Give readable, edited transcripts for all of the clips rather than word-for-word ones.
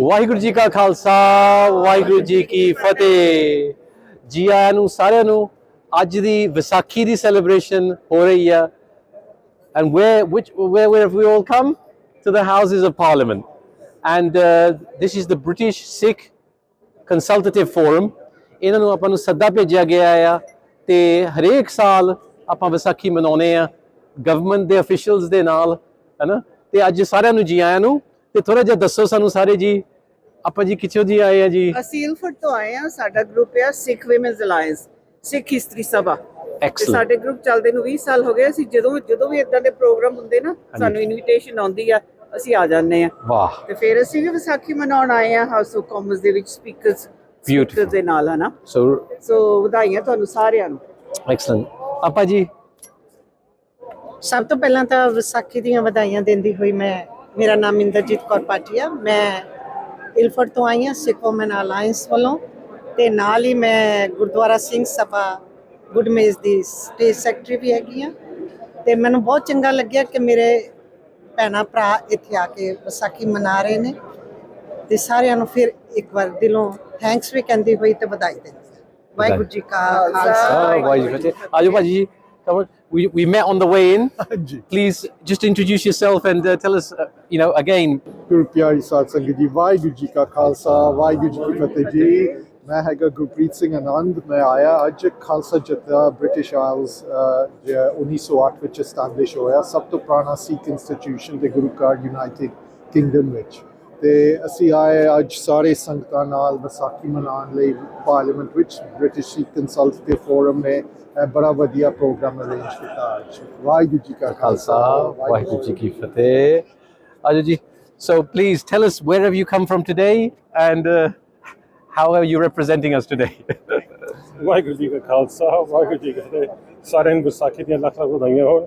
ਵਾਹਿਗੁਰੂ ਜੀ ਕਾ ਖਾਲਸਾ ਵਾਹਿਗੁਰੂ ਜੀ ਕੀ ਫਤਿਹ। ਜੀ ਆਇਆਂ ਨੂੰ ਸਾਰਿਆਂ ਨੂੰ। ਅੱਜ ਦੀ ਵਿਸਾਖੀ ਦੀ ਸੈਲੀਬ੍ਰੇਸ਼ਨ ਹੋ ਰਹੀ ਆ and where have we all come to the Houses of Parliament, and this is the British Sikh Consultative Forum। ਇਹਨਾਂ ਨੂੰ ਆਪਾਂ ਨੂੰ ਸੱਦਾ ਭੇਜਿਆ ਗਿਆ ਆ ਤੇ ਹਰੇਕ ਸਾਲ ਆਪਾਂ ਵਿਸਾਖੀ ਮਨਾਉਂਦੇ ਆ ਗਵਰਨਮੈਂਟ ਦੇ ਅਫੀਸ਼ੀਅਲਸ ਦੇ ਨਾਲ, ਹੈ ਨਾ। ਤੇ ਅੱਜ ਸਾਰਿਆਂ ਨੂੰ ਜੀ ਆਇਆਂ ਨੂੰ। ਤੇ ਥੋੜਾ ਜਿਹਾ ਦੱਸੋ ਸਾਨੂੰ ਸਾਰੇ ਜੀ, ਆਪਾਂ ਜੀ ਕਿੱਥੋਂ ਜੀ ਆਏ ਆ ਜੀ? ਅਸੀਂ ਇਲਫਰਟ ਤੋਂ ਆਏ ਆ। ਸਾਡਾ ਗਰੁੱਪ ਹੈ ਸਿੱਖ ਵਿਮਨਸ ਅਲਾਈਅੰਸ, ਸਿੱਖ ਇਸਤਰੀ ਸਭਾ। ਤੇ ਸਾਡੇ ਗਰੁੱਪ ਚੱਲਦੇ ਨੂੰ 20 ਸਾਲ ਹੋ ਗਏ। ਅਸੀਂ ਜਦੋਂ ਵੀ ਇਦਾਂ ਦੇ ਪ੍ਰੋਗਰਾਮ ਹੁੰਦੇ ਨਾ, ਸਾਨੂੰ ਇਨਵੀਟੇਸ਼ਨ ਆਉਂਦੀ ਆ, ਅਸੀਂ ਆ ਜਾਂਦੇ ਆ। ਵਾਹ। ਤੇ ਫਿਰ ਅਸੀਂ ਵੀ ਵਿਸਾਖੀ ਮਨਾਉਣ ਆਏ ਆ ਹਾਊਸ ਆਫ ਕਾਮਨਸ ਦੇ ਵਿੱਚ ਸਪੀਕਰਸ ਦੇ ਨਾਲ, ਹੈ ਨਾ। ਸੋ ਵਧਾਈਆਂ ਤੁਹਾਨੂੰ ਸਾਰਿਆਂ ਨੂੰ। ਐਕਸਲੈਂਟ। ਆਪਾਂ ਜੀ ਸਭ ਤੋਂ ਪਹਿਲਾਂ ਤਾਂ ਵਿਸਾਖੀ ਦੀਆਂ ਵਧਾਈਆਂ ਦਿੰਦੀ ਹੋਈ ਮੇਰਾ ਨਾਮ ਇੰਦਰਜੀਤ ਕੌਰ ਪਾਟਿਆ, ਮੈਂ ਇਲਫਰਟ ਤੋਂ ਆਈ ਹਾਂ ਸਿੱਖ ਵੂਮਨ ਅਲਾਇੰਸ ਵੱਲੋਂ। ਤੇ ਨਾਲ ਹੀ ਮੈਂ ਗੁਰਦੁਆਰਾ ਸਿੰਘ ਸਭਾ ਗੁੱਡਮੇਜ਼ ਦੀ ਸਟੇਜ ਸੈਕਟਰੀ ਵੀ ਹੈਗੀ ਹਾਂ। ਤੇ ਮੈਨੂੰ ਬਹੁਤ ਚੰਗਾ ਲੱਗਿਆ ਕਿ ਮੇਰੇ ਭੈਣਾਂ ਭਰਾ ਇੱਥੇ ਆ ਕੇ ਵਿਸਾਖੀ ਮਨਾ ਰਹੇ ਨੇ। ਤੇ ਸਾਰਿਆਂ ਨੂੰ ਫਿਰ ਇੱਕ ਵਾਰ ਦਿਲੋਂ ਥੈਂਕਸ ਵੀ ਕਹਿੰਦੀ ਹੋਈ ਤੇ ਵਧਾਈ ਦਿੰਦੀ। ਵਾਹਿਗੁਰੂ ਜੀ ਕਾ ਖਾਲਸਾ ਵਾਹਿਗੁਰੂ ਜੀ ਕੀ ਫਤਿਹ। ਆਜੋ ਭਾਜੀ ਜੀ, we met on the way in. Please just introduce yourself and tell us again. ਗੁਰੂ ਪਿਆਰੀ ਸਾਧ ਸੰਗਤ ਜੀ, ਵਾਹਿਗੁਰੂ ਜੀ ਕਾ ਖਾਲਸਾ ਵਾਹਿਗੁਰੂ ਜੀ ਕੀ ਫਤਿਹ ਜੀ। ਮੈਂ ਹੈਗਾ ਗੁਰਪ੍ਰੀਤ ਸਿੰਘ ਆਨੰਦ। ਮੈਂ ਆਇਆ ਅੱਜ ਖਾਲਸਾ ਜਥਾ ਬ੍ਰਿਟਿਸ਼ ਆਇਲਸ 1908 ਵਿੱਚ ਐਸਟੈਬਲਿਸ਼ ਹੋਇਆ, ਸਭ ਤੋਂ ਪੁਰਾਣਾ ਸਿੱਖ ਇੰਸਟੀਟਿਊਸ਼ਨ ਤੇ ਗੁਰੂ ਘਰ ਯੂਨਾਈਟਿਡ ਕਿੰਗਡਮ ਵਿੱਚ। ਤੇ ਅਸੀਂ ਆਏ ਅੱਜ ਸਾਰੇ ਸੰਗਤਾਂ ਨਾਲ ਵਿਸਾਖੀ ਮਨਾਉਣ ਲਈ ਪਾਰਲੀਮੈਂਟ ਵਿੱਚ। ਬ੍ਰਿਟਿਸ਼ ਸਿੱਖ ਕੰਸਲਟੇਟਿਵ ਫੋਰਮ ਨੇ ਬੜਾ ਵਧੀਆ ਪ੍ਰੋਗਰਾਮ ਅਰੇਂਜ ਕੀਤਾ ਅੱਜ। ਵਾਹਿਗੁਰੂ ਜੀ ਕਾ ਖਾਲਸਾ ਵਾਹਿਗੁਰੂ ਜੀ ਕੀ ਫਤਿਹ। ਆਜੋ ਜੀ। So please tell us, where have you come from today and how are you representing us today? Waheguru ji ਕਾ ਖਾਲਸਾ ਵਾਹਿਗੁਰੂ ਜੀ ਕੀ ਫਤਿਹ। ਸਾਰਿਆਂ ਨੂੰ ਵਿਸਾਖੀ ਦੀਆਂ ਲੱਖ ਲੱਖ ਵਧਾਈਆਂ ਹੋਣ।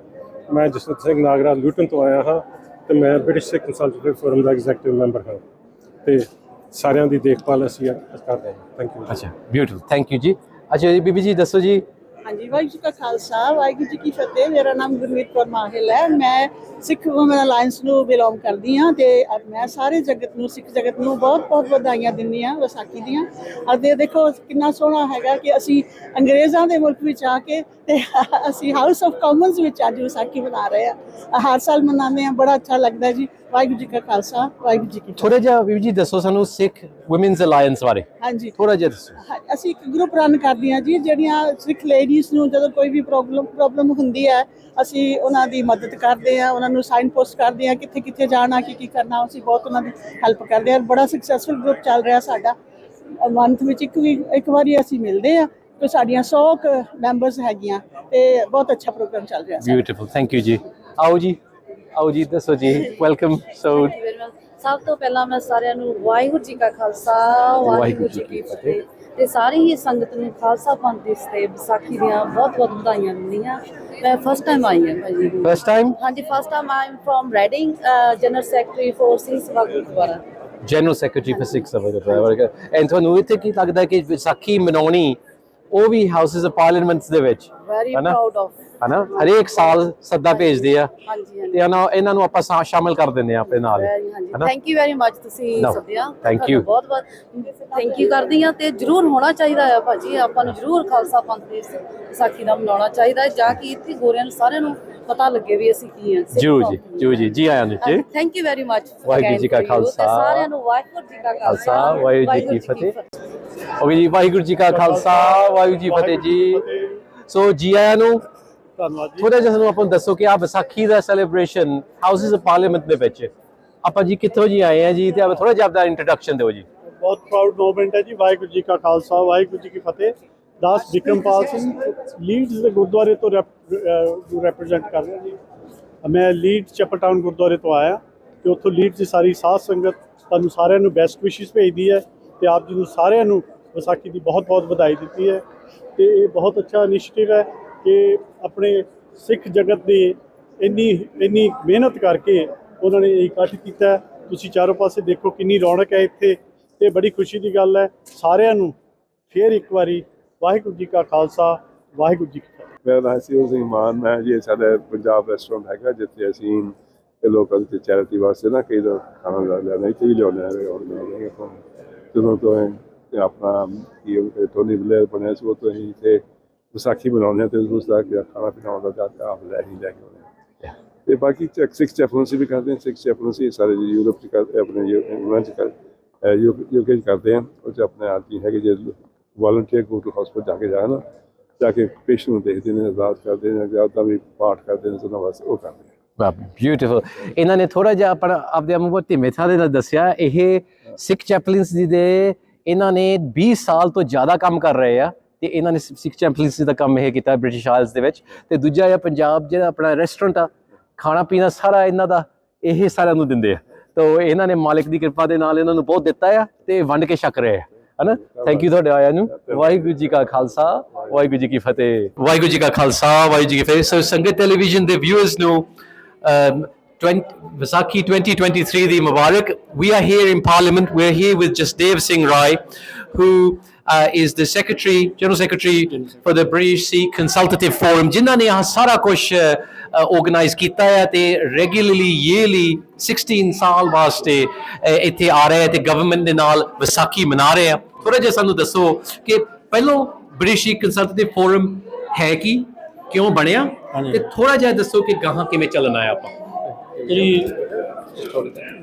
ਮੈਂ ਜਸਵੰਤ ਸਿੰਘ ਨਾਗਰਾ ਲੂਟਨ ਤੋਂ ਆਇਆ ਹਾਂ ਤੇ ਮੈਂ ਬ੍ਰਿਟਿਸ਼ ਸਿੱਖ ਕੰਸਲਟੇਟਿਵ ਫੋਰਮ ਦਾ ਐਗਜ਼ੈਕਟਿਵ ਮੈਂਬਰ ਹਾਂ ਤੇ ਸਾਰਿਆਂ ਦੀ ਦੇਖਭਾਲ ਅਸੀਂ ਕਰਦੇ ਹਾਂ। Thank you. ਅੱਛਾ, ਬਿਊਟੀਫੁਲ, ਥੈਂਕ ਯੂ ਜੀ। ਅੱਛਾ ਜੀ ਬੀਬੀ ਜੀ ਦੱਸੋ ਜੀ। ਹਾਂਜੀ, ਵਾਹਿਗੁਰੂ ਜੀ ਕਾ ਖਾਲਸਾ ਵਾਹਿਗੁਰੂ ਜੀ ਕੀ ਫਤਿਹ। ਮੇਰਾ ਨਾਮ ਗੁਰਮੀਤ ਕੌਰ ਮਾਹਿਲ ਹੈ। ਮੈਂ ਸਿੱਖ ਵੂਮਨ ਅਲਾਇੰਸ ਨੂੰ ਬਿਲੋਂਗ ਕਰਦੀ ਹਾਂ ਤੇ ਮੈਂ ਸਾਰੇ ਜਗਤ ਨੂੰ, ਸਿੱਖ ਜਗਤ ਨੂੰ ਬਹੁਤ ਬਹੁਤ ਵਧਾਈਆਂ ਦਿੰਦੀ ਹਾਂ ਵਿਸਾਖੀ ਦੀਆਂ। ਅਤੇ ਦੇਖੋ ਕਿੰਨਾ ਸੋਹਣਾ ਹੈਗਾ ਕਿ ਅਸੀਂ ਅੰਗਰੇਜ਼ਾਂ ਦੇ ਮੁਲਕ ਵਿੱਚ ਆ ਕੇ ਤੇ ਅਸੀਂ ਹਾਊਸ ਆਫ ਕਾਮਨਸ ਵਿੱਚ ਅੱਜ ਵਿਸਾਖੀ ਮਨਾ ਰਹੇ ਹਾਂ। ਹਰ ਸਾਲ ਮਨਾਉਂਦੇ ਹਾਂ, ਬੜਾ ਅੱਛਾ ਲੱਗਦਾ ਜੀ। ਵਾਹਿਗੁਰੂ ਜੀ ਕਾ ਖਾਲਸਾ ਵਾਹਿਗੁਰੂ ਜੀ ਕੀ ਫਤਿਹ। ਥੋੜਾ ਜਿਹਾ ਬੀਬੀ ਜੀ ਦੱਸੋ ਸਾਨੂੰ ਸਿੱਖ ਵੂਮਨਸ ਅਲਾਇੰਸ ਬਾਰੇ। ਹਾਂਜੀ, ਥੋੜਾ ਜਿਹਾ ਦੱਸੋ। ਅਸੀਂ ਇੱਕ ਗਰੁੱਪ ਰਨ ਕਰਦੇ ਹਾਂ ਜੀ, ਜਿਹੜੀਆਂ ਸਿੱਖ ਲੇਡੀਜ਼ ਨੂੰ ਜਦੋਂ ਕੋਈ ਵੀ ਪ੍ਰੋਬਲਮ ਹੁੰਦੀ ਹੈ, ਅਸੀਂ ਉਹਨਾਂ ਦੀ ਮਦਦ ਕਰਦੇ ਹਾਂ, ਉਹਨਾਂ ਨੂੰ ਸਾਈਨ ਪੋਸਟ ਕਰਦੇ ਹਾਂ, ਕਿੱਥੇ ਕਿੱਥੇ ਜਾਣਾ, ਕੀ ਕਰਨਾ। ਅਸੀਂ ਬਹੁਤ ਉਹਨਾਂ ਦੀ ਹੈਲਪ ਕਰਦੇ ਹਾਂ। ਬੜਾ ਸਕਸੈਸਫੁਲ ਗਰੁੱਪ ਚੱਲ ਰਿਹਾ ਸਾਡਾ। ਮੰਥ ਵਿੱਚ ਇੱਕ ਵਾਰੀ ਅਸੀਂ ਮਿਲਦੇ ਹਾਂ ਤੇ ਸਾਡੀਆਂ 100 ਮੈਂਬਰਸ ਹੈਗੀਆਂ ਤੇ ਬਹੁਤ ਅੱਛਾ ਪ੍ਰੋਗਰਾਮ ਚੱਲ ਰਿਹਾ। ਬਿਊਟੀਫੁਲ, ਥੈਂਕ ਯੂ ਜੀ। ਆਓ ਜੀ ਦੱਸੋ ਜੀ। ਵੈਲਕਮ। ਸਭ ਤੋਂ ਪਹਿਲਾਂ ਮੈਂ ਸਾਰਿਆਂ ਨੂੰ ਵਾਹਿਗੁਰੂ ਜੀ ਕਾ ਖਾਲਸਾ ਵਾਹਿਗੁਰੂ ਜੀ ਕੀ ਫਤਿਹ ਤੇ ਸਾਰੀ ਹੀ ਸੰਗਤ ਨੂੰ ਖਾਲਸਾ ਪੰਥ ਦੀ ਤੇ ਵਿਸਾਖੀ ਦੀਆਂ ਬਹੁਤ ਬਹੁਤ ਵਧਾਈਆਂ ਦਿੰਦੀ ਹਾਂ। ਮੈਂ ਫਸਟ ਟਾਈਮ ਆਈ ਹਾਂ ਭਾਜੀ। First time? ਹਾਂਜੀ, first time I am from Reading, general secretary for Singh Sabha Gurdwara. General secretary for Sikh Sabha Gurdwara. And ਤੁਹਾਨੂੰ ਇੱਥੇ ਕੀ ਲੱਗਦਾ ਕਿ ਵਿਸਾਖੀ ਮਨਾਉਣੀ ਉਹ ਵੀ ਹਾਊਸਿਸ ਆਫ ਪਾਰਲੀਮੈਂਟਸ ਦੇ ਵਿੱਚ, ਵੈਰੀ ਪ੍ਰਾਊਡ ਆਫ, ਹੈ ਨਾ, ਹਰੇਕ ਸਾਲ ਸੱਦਾ ਭੇਜਦੇ ਆ ਹਾਂਜੀ ਤੇ ਇਹਨਾਂ ਨੂੰ ਆਪਾਂ ਸ਼ਾਮਿਲ ਕਰ ਦਿੰਦੇ ਆ ਆਪਣੇ ਨਾਲ। ਥੈਂਕ ਯੂ ਵੈਰੀ ਮਚ, ਤੁਸੀਂ ਸੱਦਿਆ। ਥੈਂਕ ਯੂ, ਬਹੁਤ ਬਹੁਤ ਥੈਂਕ ਯੂ ਕਰਦੀ ਹਾਂ। ਤੇ ਜ਼ਰੂਰ ਹੋਣਾ ਚਾਹੀਦਾ ਆ ਭਾਜੀ, ਆਪਾਂ ਨੂੰ ਜ਼ਰੂਰ ਖਾਲਸਾ ਪੰਥ ਦੀ ਵਿਸਾਖੀ ਦਾ ਮਨਾਉਣਾ ਚਾਹੀਦਾ ਜਾਂ ਕਿ ਇੱਥੇ ਗੋਰਿਆਂ ਨੂੰ ਸਾਰਿਆਂ ਨੂੰ ਪਤਾ ਲੱਗੇ ਵੀ ਅਸੀਂ ਕੀ ਹਾਂ। ਜਰੂਰ ਜੀ। ਜੀ ਆਇਆਂ ਨੂੰ ਜੀ। Thank you very much. Waheguru ji ਕਾ ਖਾਲਸਾ ਸਾਰਿਆਂ ਨੂੰ ਵਾਹਿਗੁਰੂ ਜੀ ਕਾ ਖਾਲਸਾ ਵਾਹਿਗੁਰੂ ਜੀ ਕੀ ਫਤਿਹ। ਓਕੇ ਜੀ, ਵਾਹਿਗੁਰੂ ਜੀ ਕਾ ਖਾਲਸਾ ਵਾਹਿਗੁਰੂ ਜੀ ਫਤਿਹ ਜੀ। ਸੋ ਜੀ ਆਇਆਂ ਨੂੰ। ਧੰਨਵਾਦ ਜੀ। ਥੋੜਾ ਜਿਹਾ ਸਾਨੂੰ ਆਪਾਂ ਦੱਸੋ ਕਿ ਆ ਵਿਸਾਖੀ ਦਾ ਸੈਲੀਬ੍ਰੇਸ਼ਨ ਹਾਊਸਿਸ ਆਫ ਪਾਰਲੀਮੈਂਟ ਦੇ ਵਿੱਚ ਆਪਾਂ ਜੀ ਕਿੱਥੋਂ ਜੀ ਆਏ ਆ ਜੀ, ਤੇ ਆਪਾਂ ਥੋੜਾ ਜਿਹਾ ਆਪਦਾ ਇੰਟਰੋਡਕਸ਼ਨ ਦਿਓ ਜੀ। ਬਹੁਤ ਪ੍ਰਾਊਡ ਮੂਵਮੈਂਟ ਹੈ ਜੀ। ਵਾਹਿਗੁਰੂ ਜੀ ਕਾ ਖਾਲਸਾ ਵਾਹਿਗੁਰੂ ਜੀ ਕੀ ਫਤਿਹ। ਦਾਸ ਵਿਕਰਮਪਾਲ ਸਿੰਘ ਲੀਡਸ ਦੇ ਗੁਰਦੁਆਰੇ ਤੋਂ ਰੈਪਰੈਜ਼ੈਂਟ ਕਰ ਰਿਹਾ ਜੀ। ਮੈਂ ਲੀਡ ਚੈਪਲਟਾਊਨ ਗੁਰਦੁਆਰੇ ਤੋਂ ਆਇਆ ਤੇ ਉੱਥੋਂ ਲੀਡ ਦੀ ਸਾਰੀ ਸਾਧ ਸੰਗਤ ਤੁਹਾਨੂੰ ਸਾਰਿਆਂ ਨੂੰ ਬੈਸਟ ਵਿਸ਼ੇਸ ਭੇਜਦੀ ਹੈ ਤੇ ਆਪ ਜੀ ਨੂੰ ਸਾਰਿਆਂ ਨੂੰ ਵਿਸਾਖੀ ਦੀ ਬਹੁਤ ਬਹੁਤ ਵਧਾਈ ਦਿੱਤੀ ਹੈ। ਤੇ ਇਹ ਬਹੁਤ ਅੱਛਾ ਇਨੀਸ਼ੀਏਟਿਵ ਹੈ ਕਿ ਆਪਣੇ ਸਿੱਖ ਜਗਤ ਦੀ ਇੰਨੀ ਮਿਹਨਤ ਕਰਕੇ ਉਹਨਾਂ ਨੇ ਇਕੱਠ ਕੀਤਾ। ਤੁਸੀਂ ਚਾਰੋਂ ਪਾਸੇ ਦੇਖੋ ਕਿੰਨੀ ਰੌਣਕ ਹੈ ਇੱਥੇ ਤੇ ਬੜੀ ਖੁਸ਼ੀ ਦੀ ਗੱਲ ਹੈ। ਸਾਰਿਆਂ ਨੂੰ ਫਿਰ ਇੱਕ ਵਾਰੀ ਵਾਹਿਗੁਰੂ ਜੀ ਕਾ ਖਾਲਸਾ ਵਾਹਿਗੁਰੂ ਜੀ ਕੀ ਫਤਿਹ। ਮੇਰਾ ਨਾਮ ਸਿੰਘ ਮਾਨ ਹੈ ਜੀ। ਸਾਡਾ ਪੰਜਾਬ ਰੈਸਟੋਰੈਂਟ ਹੈਗਾ ਜਿੱਥੇ ਅਸੀਂ ਤੇ ਲੋਕਾਂ ਦੇ ਚੈਰਿਟੀ ਵਾਸਤੇ ਨਾ ਕਈ ਦਾ ਖਾਣਾ ਲਿਆਉਣਾ ਇੱਥੇ ਵੀ ਲਿਆਉਂਦੇ ਆ ਔਰ ਜਦੋਂ ਤੋਂ ਇਹ ਆਪਣਾ ਕੀ ਇੱਥੋਂ ਦੀ ਵਿਲੇਜ ਬਣਿਆ ਸੀ ਉਹ ਤੋਂ ਅਸੀਂ ਇੱਥੇ ਵਿਸਾਖੀ ਮਨਾਉਂਦੇ ਹਾਂ ਤੇ ਉਸ ਦਾ ਖਾਣਾ ਪੀਣਾ ਆਉਂਦਾ ਤਾਂ ਆਪ ਲੈ ਕੇ ਆਉਂਦੇ ਹਾਂ ਤੇ ਬਾਕੀ ਸਿੱਖ ਚੈਪਲੈਂਸੀ ਵੀ ਕਰਦੇ ਹਾਂ ਸਿੱਖ ਚੈਪਲੈਂਸੀ ਸਾਰੇ ਯੂਰਪ 'ਚ ਕਰਦੇ ਆਪਣੇ ਇੰਗਲੈਂਡ 'ਚ ਯੂਕੇ 'ਚ ਕਰਦੇ ਹਾਂ ਉਹ 'ਚ ਆਪਣੇ ਆਦਮੀ ਹੈਗੇ ਜੇ ਵਾਲੰਟੀਅਰ ਗੋ ਟੂ ਹਸਪਤਾਲ ਜਾ ਕੇ ਪੇਸ਼ੈਂਟ ਨੂੰ ਦੇਖਦੇ ਨੇ ਅਰਦਾਸ ਕਰਦੇ ਨੇ ਜਾਂ ਵੀ ਪਾਠ ਕਰਦੇ ਨੇ ਉਹਨਾਂ ਵਾਸਤੇ ਉਹ ਕਰਦੇ ਵਾਹ ਬਿਊਟੀਫੁਲ। ਇਹਨਾਂ ਨੇ ਥੋੜਾ ਜਿਹਾ ਆਪਣਾ ਆਪਦੇ ਆਪ ਨੂੰ ਧੀਮੇ ਥਾਂ ਦੇ ਨਾਲ ਦੱਸਿਆ ਇਹ ਸਿੱਖ ਚੈਪਲੈਂਸੀ ਦੇ ਇਹਨਾਂ ਨੇ 20 ਸਾਲ ਤੋਂ ਜ਼ਿਆਦਾ ਕੰਮ ਕਰ ਰਹੇ ਆ ਤੇ ਇਹਨਾਂ ਨੇ ਸਿੱਖ ਚੈਪਲੈਂਸੀ ਦਾ ਕੰਮ ਇਹ ਕੀਤਾ ਬ੍ਰਿਟਿਸ਼ ਆਇਲਸ ਦੇ ਵਿੱਚ ਤੇ ਦੂਜਾ ਇਹ ਪੰਜਾਬ ਜਿਹੜਾ ਆਪਣਾ ਰੈਸਟੋਰੈਂਟ ਆ ਖਾਣਾ ਪੀਣਾ ਸਾਰਾ ਇਹਨਾਂ ਦਾ ਇਹ ਸਾਰਿਆਂ ਨੂੰ ਦਿੰਦੇ ਆ ਤਾਂ ਇਹਨਾਂ ਨੇ ਮਾਲਿਕ ਦੀ ਕਿਰਪਾ ਦੇ ਨਾਲ ਇਹਨਾਂ ਨੂੰ ਬਹੁਤ ਦਿੱਤਾ ਆ ਤੇ ਵੰਡ ਕੇ ਛਕ ਰਹੇ ਆ ਹਨਾ। ਥੈਂਕ ਯੂ ਤੁਹਾਡੇ ਆਇਆਂ ਨੂੰ। ਵਾਹਿਗੁਰੂ ਜੀ ਕਾ ਖਾਲਸਾ ਵਾਹਿਗੁਰੂ ਜੀ ਕੀ ਫਤਿਹ। ਵਾਹਿਗੁਰੂ ਜੀ ਕਾ ਖਾਲਸਾ ਵਾਹਿਗੁਰੂ ਜੀ ਕੀ ਫਤਿਹ। ਸੋ ਸੰਗਤ ਟੈਲੀਵਿਜ਼ਨ ਦੇ ਵਿਊਅਰਸ ਨੂੰ Vaisakhi 2023 the Mubarak. We are here in Parliament. We're here with Jasdev Singh Rai, who is the General Secretary for the British Sikh Consultative Forum. जिन्हों ने यहाँ सारा कुछ organize किया है ते regularly yearly 16 साल वास्ते इत्थे आ रहे हैं ते government दे नाल विसाखी मना रहे हैं। थोड़ा जिहा सानू दसो कि पहलों British Sikh Consultative Forum है की क्यों बनिया ते थोड़ा जिहा दसो कि गाहां किवें ਚੱਲਣਾ ਹੈ ਆਪਾਂ। जी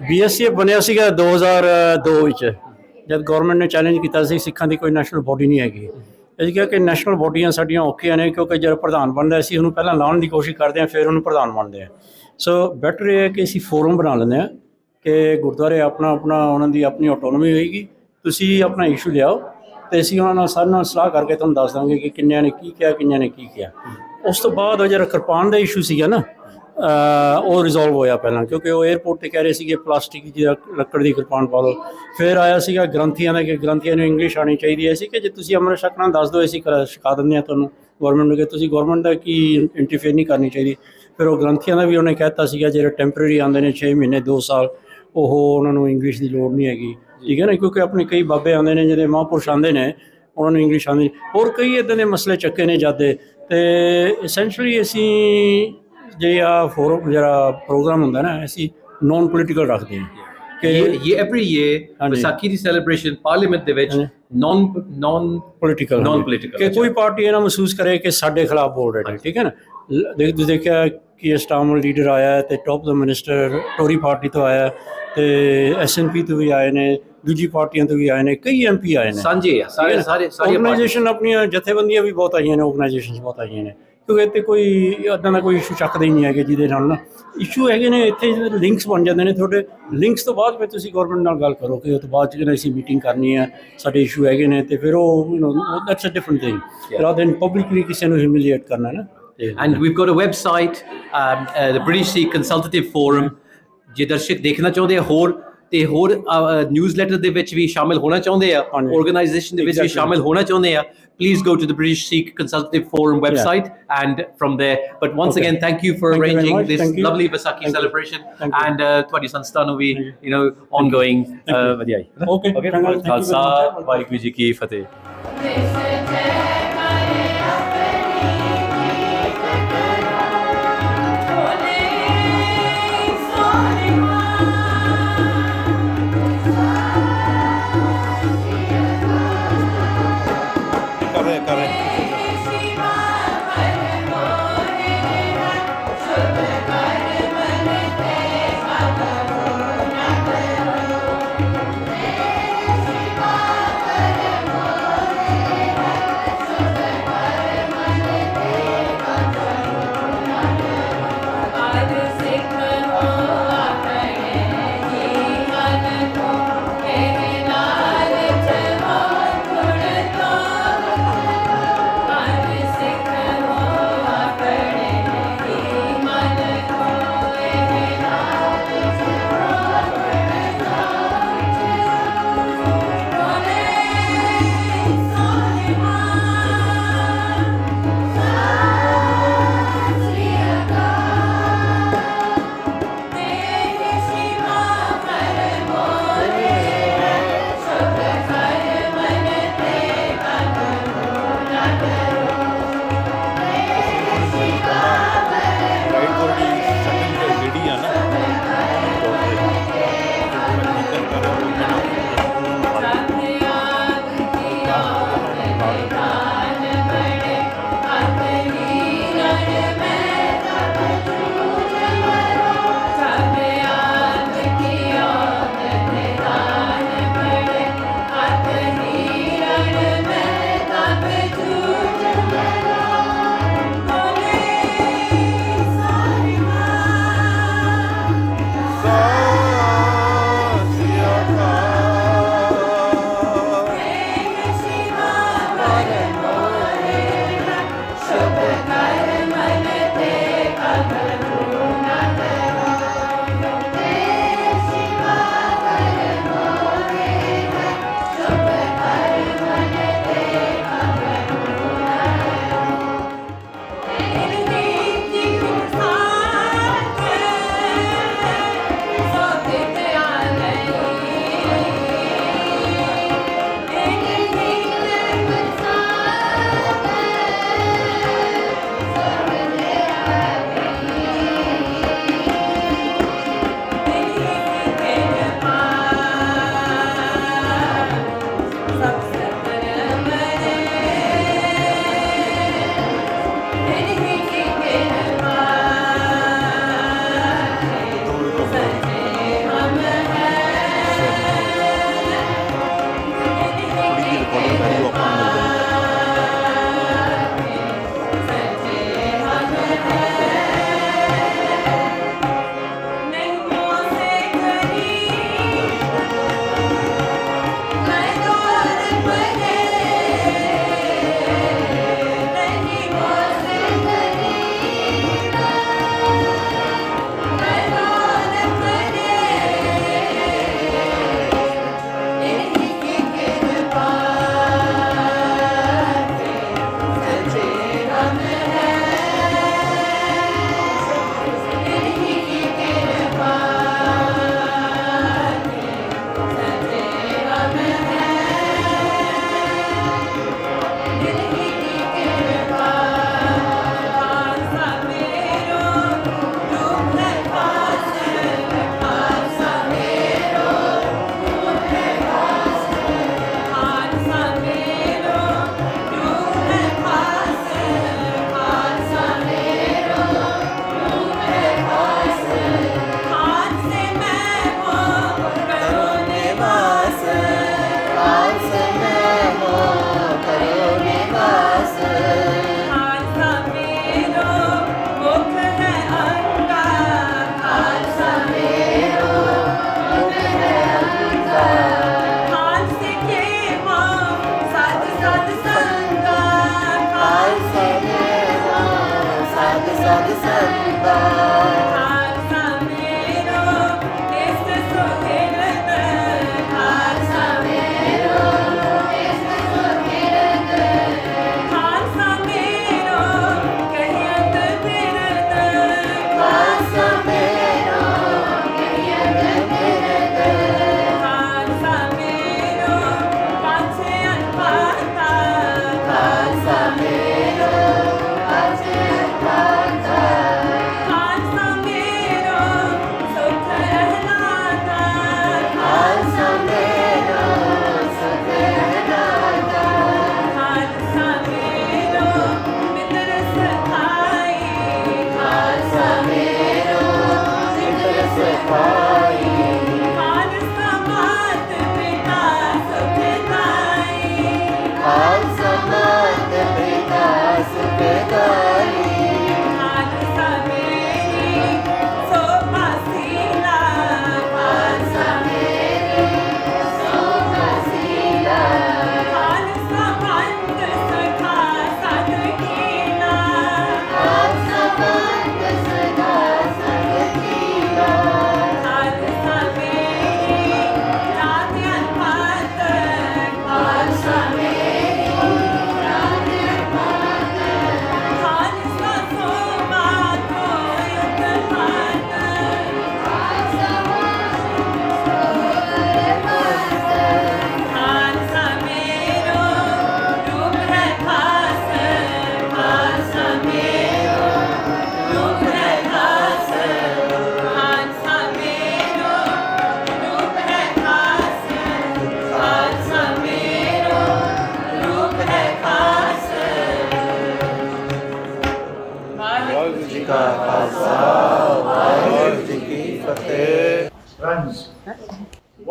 BSCF ਬਣਿਆ ਸੀਗਾ 2002 ਵਿੱਚ ਜਦ ਗਵਰਨਮੈਂਟ ਨੇ ਚੈਲੰਜ ਕੀਤਾ ਸੀ ਸਿੱਖਾਂ ਦੀ ਕੋਈ ਨੈਸ਼ਨਲ ਬੋਡੀ ਨਹੀਂ ਹੈਗੀ। ਅਸੀਂ ਕਿਹਾ ਕਿ ਨੈਸ਼ਨਲ ਬੋਡੀਆਂ ਸਾਡੀਆਂ ਔਖੀਆਂ ਨੇ ਕਿਉਂਕਿ ਜਦੋਂ ਪ੍ਰਧਾਨ ਬਣਦਾ ਸੀ ਉਹਨੂੰ ਪਹਿਲਾਂ ਲਾਉਣ ਦੀ ਕੋਸ਼ਿਸ਼ ਕਰਦੇ ਹਾਂ ਫਿਰ ਉਹਨੂੰ ਪ੍ਰਧਾਨ ਬਣਦੇ ਆ। ਸੋ ਬੈਟਰ ਇਹ ਹੈ ਕਿ ਅਸੀਂ ਫੋਰਮ ਬਣਾ ਲੈਂਦੇ ਹਾਂ ਕਿ ਗੁਰਦੁਆਰੇ ਆਪਣਾ ਉਹਨਾਂ ਦੀ ਆਪਣੀ ਆਟੋਨੋਮੀ ਹੋਏਗੀ ਤੁਸੀਂ ਆਪਣਾ ਇਸ਼ੂ ਲਿਆਓ ਤੇ ਅਸੀਂ ਉਹਨਾਂ ਨਾਲ ਸਾਰਿਆਂ ਨਾਲ ਸਲਾਹ ਕਰਕੇ ਤੁਹਾਨੂੰ ਦੱਸ ਦਾਂਗੇ ਕਿ ਕਿੰਨਿਆਂ ਨੇ ਕੀ ਕਿਹਾ ਕਿੰਨਿਆਂ ਨੇ ਕੀ ਕਿਹਾ। ਉਸ ਤੋਂ ਬਾਅਦ ਉਹ ਜਿਹੜਾ ਕਿਰਪਾਨ ਦਾ ਇਸ਼ੂ ਸੀਗਾ ਨਾ ਉਹ ਰਿਜ਼ੋਲਵ ਹੋਇਆ ਪਹਿਲਾਂ ਕਿਉਂਕਿ ਉਹ 에ਅਰਪੋਰਟ 'ਤੇ ਕਹਿ ਰਹੇ ਸੀਗੇ ਪਲਾਸਟਿਕ ਦੀ ਲੱਕੜ ਦੀ ਕਿਰਪਾਨ ਪਾ ਲਓ। ਫਿਰ ਆਇਆ ਸੀਗਾ ਗ੍ਰੰਥੀਆਂ ਦਾ ਕਿ ਗ੍ਰੰਥੀਆਂ ਨੂੰ ਇੰਗਲਿਸ਼ ਆਉਣੀ ਚਾਹੀਦੀ ਹੈ ਸੀ ਕਿ ਜੇ ਤੁਸੀਂ ਅੰਮ੍ਰਿਤ ਛਕਣਾ ਦੱਸ ਦਿਓ ਅਸੀਂ ਸਿਖਾ ਦਿੰਦੇ ਹਾਂ ਤੁਹਾਨੂੰ ਗੌਰਮੈਂਟ ਨੂੰ ਕਿ ਤੁਸੀਂ ਗੌਰਮੈਂਟ ਦਾ ਕੀ ਇੰਟਰਫੇਅਰ ਨਹੀਂ ਕਰਨੀ ਚਾਹੀਦੀ। ਫਿਰ ਉਹ ਗ੍ਰੰਥੀਆਂ ਦਾ ਵੀ ਉਹਨੇ ਕਹਿ ਦਿੱਤਾ ਸੀਗਾ ਜਿਹੜੇ ਟੈਂਪਰੇਰੀ ਆਉਂਦੇ ਨੇ 6 ਮਹੀਨੇ 2 ਸਾਲ ਉਹ ਉਹਨਾਂ ਨੂੰ ਇੰਗਲਿਸ਼ ਦੀ ਲੋੜ ਨਹੀਂ ਹੈਗੀ ਠੀਕ ਹੈ ਨਾ ਕਿਉਂਕਿ ਆਪਣੇ ਕਈ ਬਾਬੇ ਆਉਂਦੇ ਨੇ ਜਿਹੜੇ ਮਹਾਂਪੁਰਸ਼ ਆਉਂਦੇ ਨੇ ਉਹਨਾਂ ਨੂੰ ਇੰਗਲਿਸ਼ ਆਉਂਦੀ ਹੋਰ ਕਈ ਇੱਦਾਂ ਦੇ ਮਸਲੇ ਚੱਕੇ ਨੇ ਜਾਂਦੇ ਅਤੇ ਐਸੈਂਸ਼ਲੀ ਅਸੀਂ ਜੇ ਆ ਫੋਰਮ ਜਿਹੜਾ ਪ੍ਰੋਗਰਾਮ ਹੁੰਦਾ ਨਾ ਅਸੀਂ ਨੋਨ ਪੋਲੀਟੀਕਲ ਰੱਖਦੇ ਹਾਂ ਕਿ ਇਹ ਐਵਰੀ ਈਅਰ ਵਿਸਾਖੀ ਦੀ ਸੈਲੀਬ੍ਰੇਸ਼ਨ ਪਾਰਲੀਮੈਂਟ ਦੇ ਵਿੱਚ ਨੋਨ ਪੋਲੀਟੀਕਲ ਕਿ ਕੋਈ ਪਾਰਟੀ ਇਹ ਨਾ ਮਹਿਸੂਸ ਕਰੇ ਕਿ ਸਾਡੇ ਖਿਲਾਫ ਬੋਲ ਰਹੇ ਨੇ ਠੀਕ ਹੈ ਨਾ। ਤੁਸੀਂ ਦੇਖਿਆ ਕਿ ਸਟਾਮਲ ਲੀਡਰ ਆਇਆ ਤੇ ਟੌਪ ਦਾ ਮਿਨਿਸਟਰ ਟੋਰੀ ਪਾਰਟੀ ਤੋਂ ਆਇਆ ਤੇ SNP ਤੋਂ ਵੀ ਆਏ ਨੇ ਦੂਜੀ ਪਾਰਟੀਆਂ ਤੋਂ ਵੀ ਆਏ ਨੇ ਕਈ MP ਆਏ ਨੇ ਸਾਂਝੇ ਸਾਰੇ ਆਰਗੇਨਾਈਜੇਸ਼ਨ ਆਪਣੀਆਂ ਜਥੇਬੰਦੀਆਂ ਵੀ ਬਹੁਤ ਆਈਆਂ ਨੇ ਆਰਗੇਨਾਈਜੇਸ਼ਨ ਬਹੁਤ ਆਈਆਂ ਨੇ ਕਿਉਂਕਿ ਇੱਥੇ ਕੋਈ ਇੱਦਾਂ ਦਾ ਕੋਈ ਇਸ਼ੂ ਚੱਕਦੇ ਹੀ ਨਹੀਂ ਹੈਗੇ ਜਿਹਦੇ ਨਾਲ ਨਾ ਇਸ਼ੂ ਹੈਗੇ ਨੇ ਇੱਥੇ ਜਿਹੜੇ ਲਿੰਕਸ ਬਣ ਜਾਂਦੇ ਨੇ ਤੁਹਾਡੇ ਲਿੰਕਸ ਤੋਂ ਬਾਅਦ ਫਿਰ ਤੁਸੀਂ ਗੌਰਮੈਂਟ ਨਾਲ ਗੱਲ ਕਰੋ ਕਿ ਉਹ ਤੋਂ ਬਾਅਦ ਜਦੋਂ ਅਸੀਂ ਮੀਟਿੰਗ ਕਰਨੀ ਹੈ ਸਾਡੇ ਇਸ਼ੂ ਹੈਗੇ ਨੇ ਤੇ ਫਿਰ ਉਹ that's a different thing rather than publicly ਕਿਸੇ ਨੂੰ ਹਿਊਮਿਲੀਏਟ ਕਰਨਾ ਨਾ। And we've got a website, the British Sikh Consultative Forum. ਜੇ ਦਰਸ਼ਕ ਦੇਖਣਾ ਚਾਹੁੰਦੇ ਆ ਹੋਰ ਤੇ ਹੋਰ ਨਿਊਜ਼ਲੈਟਰ ਦੇ ਵਿੱਚ ਵੀ ਸ਼ਾਮਿਲ ਹੋਣਾ ਚਾਹੁੰਦੇ ਆ ਆਰਗੇਨਾਈਜੇਸ਼ਨ ਦੇ ਵਿੱਚ ਵੀ ਸ਼ਾਮਿਲ ਹੋਣਾ ਚਾਹੁੰਦੇ ਆ please go to the British Sikh Consultative Forum website and from there but once again thank you for arranging this lovely Vaisakhi celebration and ਤੁਹਾਡੀ ਸੰਸਥਾ ਨੂੰ ਵੀ you know ongoing ਵਧਾਈ। Okay ਖਾਲਸਾ ਵਾਹਿਗੁਰੂ ਜੀ ਕੀ ਫਤਿਹ।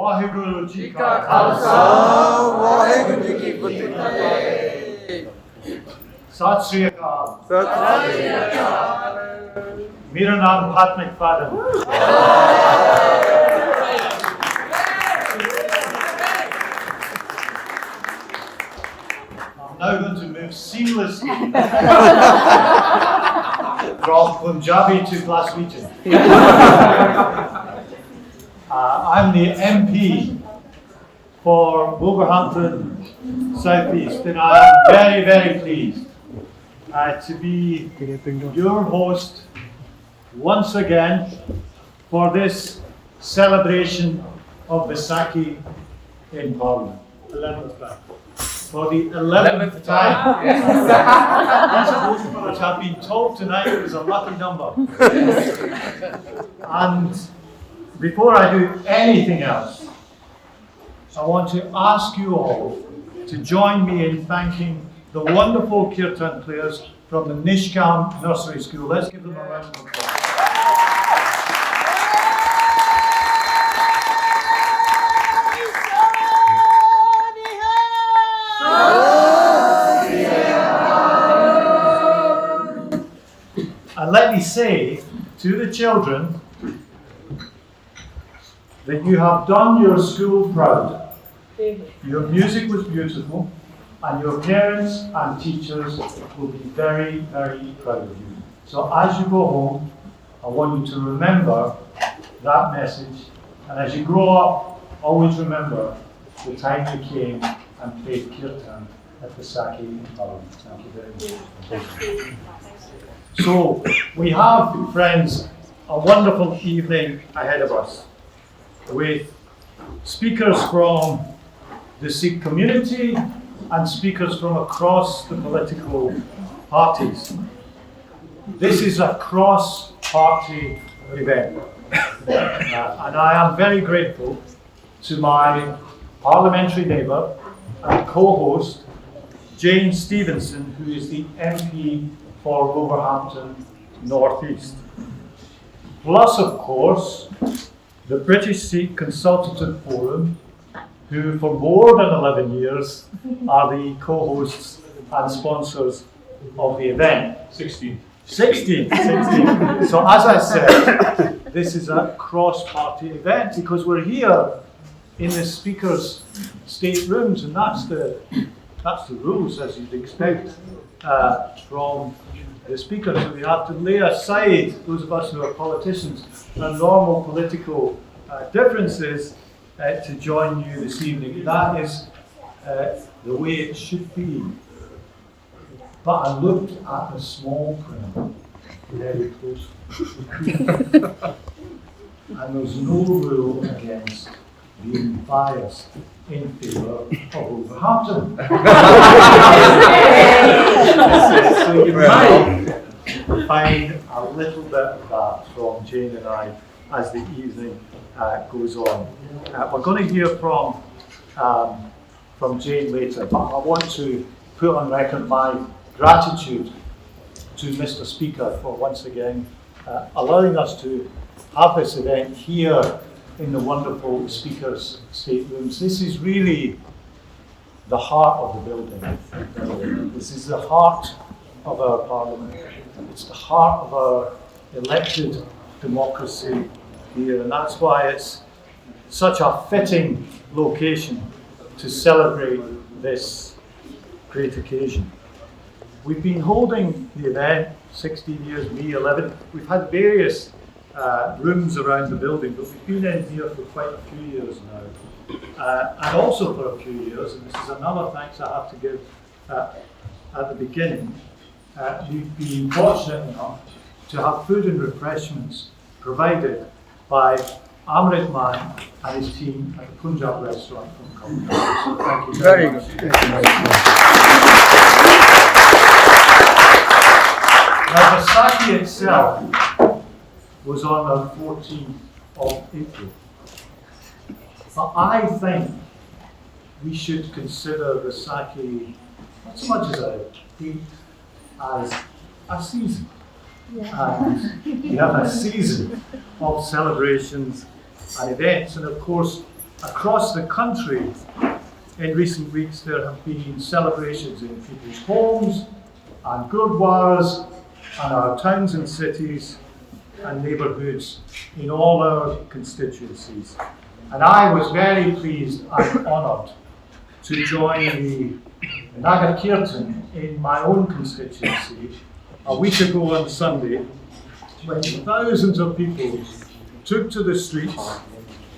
ਵਾਹਿਗੁਰੂ ਜੀ ਕਾ ਖਾਲਸਾ ਵਾਹਿਗੁਰੂ ਜੀ ਕੀ ਫਤਿਹ। ਸਤਿ ਸ੍ਰੀ ਅਕਾਲ। ਸਤਿ ਸ੍ਰੀ ਅਕਾਲ। ਮੇਰਾ ਨਾਮ ਭਾਤਮਿਕ father. I'm now going to move seamlessly from Punjabi to Glaswegian. I'm the MP for Wolverhampton South East, and I am very, very pleased to be your host once again for this celebration of Vaisakhi in Parliament. 11th time. For the 11th time. Which I've been told tonight is a lucky number. And before I do anything else, I want to ask you all to join me in thanking the wonderful kirtan players from the Nishkam Nursery School. Let's give them a round of applause. And let me say to the children that you have done your school proud. Your music was beautiful, and your parents and teachers will be very, very proud of you. So as you go home, I want you to remember that message, and as you grow up, always remember the time you came and played kirtan at Vaisakhi in Parliament. Thank you very much. So we have, friends, a wonderful evening ahead of us with speakers from the Sikh community and speakers from across the political parties. This is a cross-party event. And I am very grateful to my parliamentary neighbour and co-host, Jane Stevenson, who is the MP for Wolverhampton North East. Plus, of course, the British Sikh Consultative Forum, who for more than 11 years are the co-hosts and sponsors of the event. 16. 16. So as I said, this is a cross-party event because we're here in the speakers' state rooms, and that's the rules, as you'd expect from the speaker. So we have to lay aside, those of us who are politicians, our normal political differences to join you this evening. That is the way it should be. But I looked at the small print very closely. And there's no rule against being biased in favour of Wolverhampton. So you might find a little bit of that from Jane and I as the evening goes on. We're going to hear from Jane later, but I want to put on record my gratitude to Mr. Speaker for once again allowing us to have this event here in the wonderful speakers' staterooms. This is really the heart of the building. This is the heart of our Parliament. It's the heart of our elected democracy here, and that's why it's such a fitting location to celebrate this great occasion. We've been holding the event 16 years, me 11. We've had various rooms around the building, but we've been in here for quite a few years now. And also for a few years, and this is another thanks I have to give at the beginning, we've been fortunate enough to have food and refreshments provided by Amrit Man and his team at the Punjab restaurant from COMMENT. So thank you very much. Now, Vaisakhi itself was on the 14th of April. But I think we should consider Vaisakhi not so much as a date as a season. And we have a season of celebrations and events, and of course across the country, in recent weeks there have been celebrations in people's homes and gurdwaras and our towns and cities and neighbourhoods in all our constituencies. And I was very pleased and honoured to join the Nagar Kirtan in my own constituency a week ago on Sunday, when thousands of people took to the streets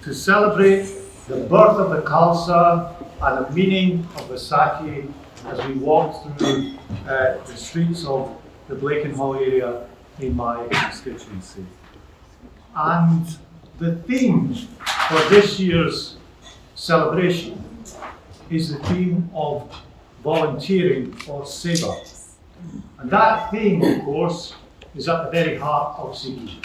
to celebrate the birth of the Khalsa and the meaning of Vaisakhi as we walked through the streets of the Blakenhall area in my constituency. And the theme for this year's celebration is the theme of volunteering for Seva. And that theme, of course, is at the very heart of Sikhi.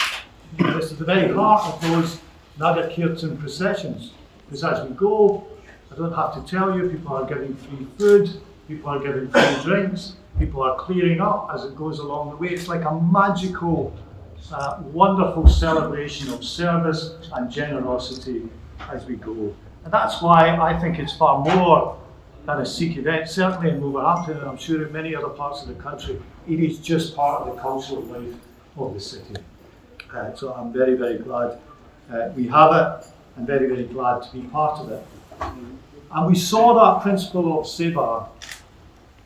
This is the very heart of those Nagar Kirtan processions. Because as we go, I don't have to tell you, people are giving free food, people are giving free drinks, people are clearing up as it goes along the way. It's like a magical, wonderful celebration of service and generosity as we go. And that's why I think it's far more than a Sikh event. Certainly in Wolverhampton, and I'm sure in many other parts of the country, it is just part of the cultural life of the city. So I'm very, very glad we have it. I'm very, very glad to be part of it. And we saw that principle of Seva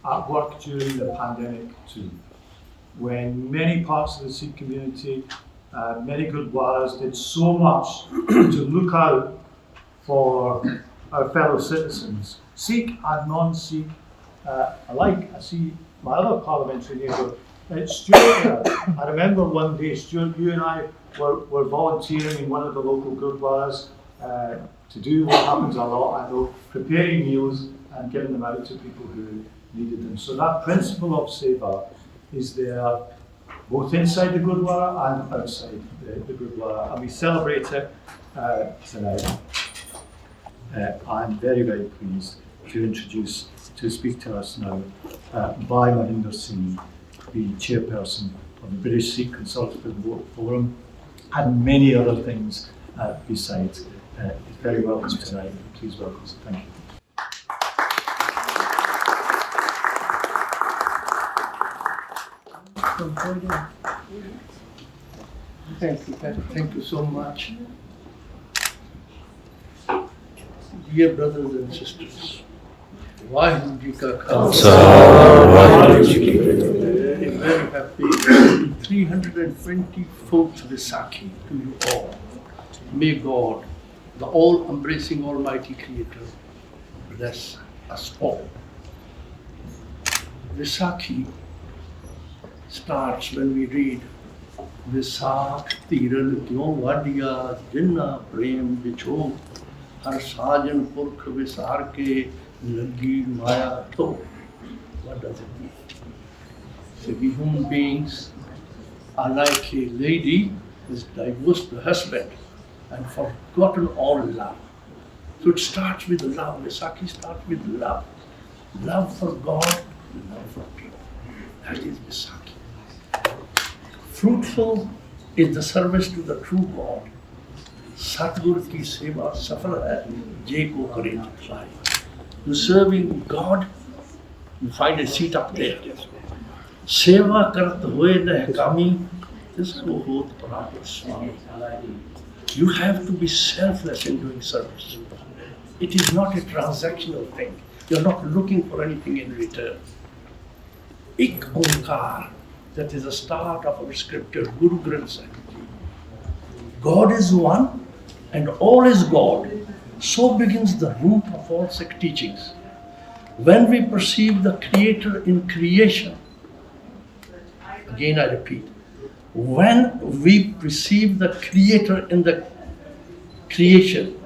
at work during the pandemic too, when many parts of the Sikh community, many Gurdwaras did so much to look out for our fellow citizens, Sikh and non-Sikh alike. I see my other parliamentary neighbour, Stuart. I remember one day, Stuart, you and I were volunteering in one of the local Gurdwaras to do what happens a lot, I know, preparing meals and giving them out to people who needed them. So that principle of Seva is there both inside the Gurdwara and outside the Gurdwara, and we celebrate it tonight. I'm very, very pleased to speak to us now by Mahinder Singh, the chairperson of the British Sikh Consultative Forum, and many other things besides. He's very welcome tonight. Please welcome. Thank you. Thank you so much. Dear brothers and sisters, Vaheguru Ji Ka Khalsa, Vaheguru Ji Ki Fateh. A very happy 324th Vaisakhi to you all. May God, the all-embracing Almighty Creator, bless us all. Vaisakhi starts when we read Vaisakh Tiran Kyon Vadiya Jinna Prem Bichho Har Sajan Purkh Visar Ke Lagi Maya Tho. What does it mean? So we human beings are like a lady who has divorced the husband and forgotten all love. So it starts with love. Vaisakhi starts with love. Love for God, love for people. That is Vaisakhi. Fruitful is the service to the true God. Satguru ki seva safal hai, je ko kare try. You serving God, you find a seat up there. Seva karat hoye nehkami, jisko hot parapat swami. You have to be selfless in doing service. It is not a transactional thing. You're not looking for anything in return. Ik Onkar, that is the start of our scripture, Guru Granth Sahib Ji. God is one and all is God. So begins the root of all Sikh teachings. When we perceive the Creator in creation, again I repeat, when we perceive the Creator in the creation,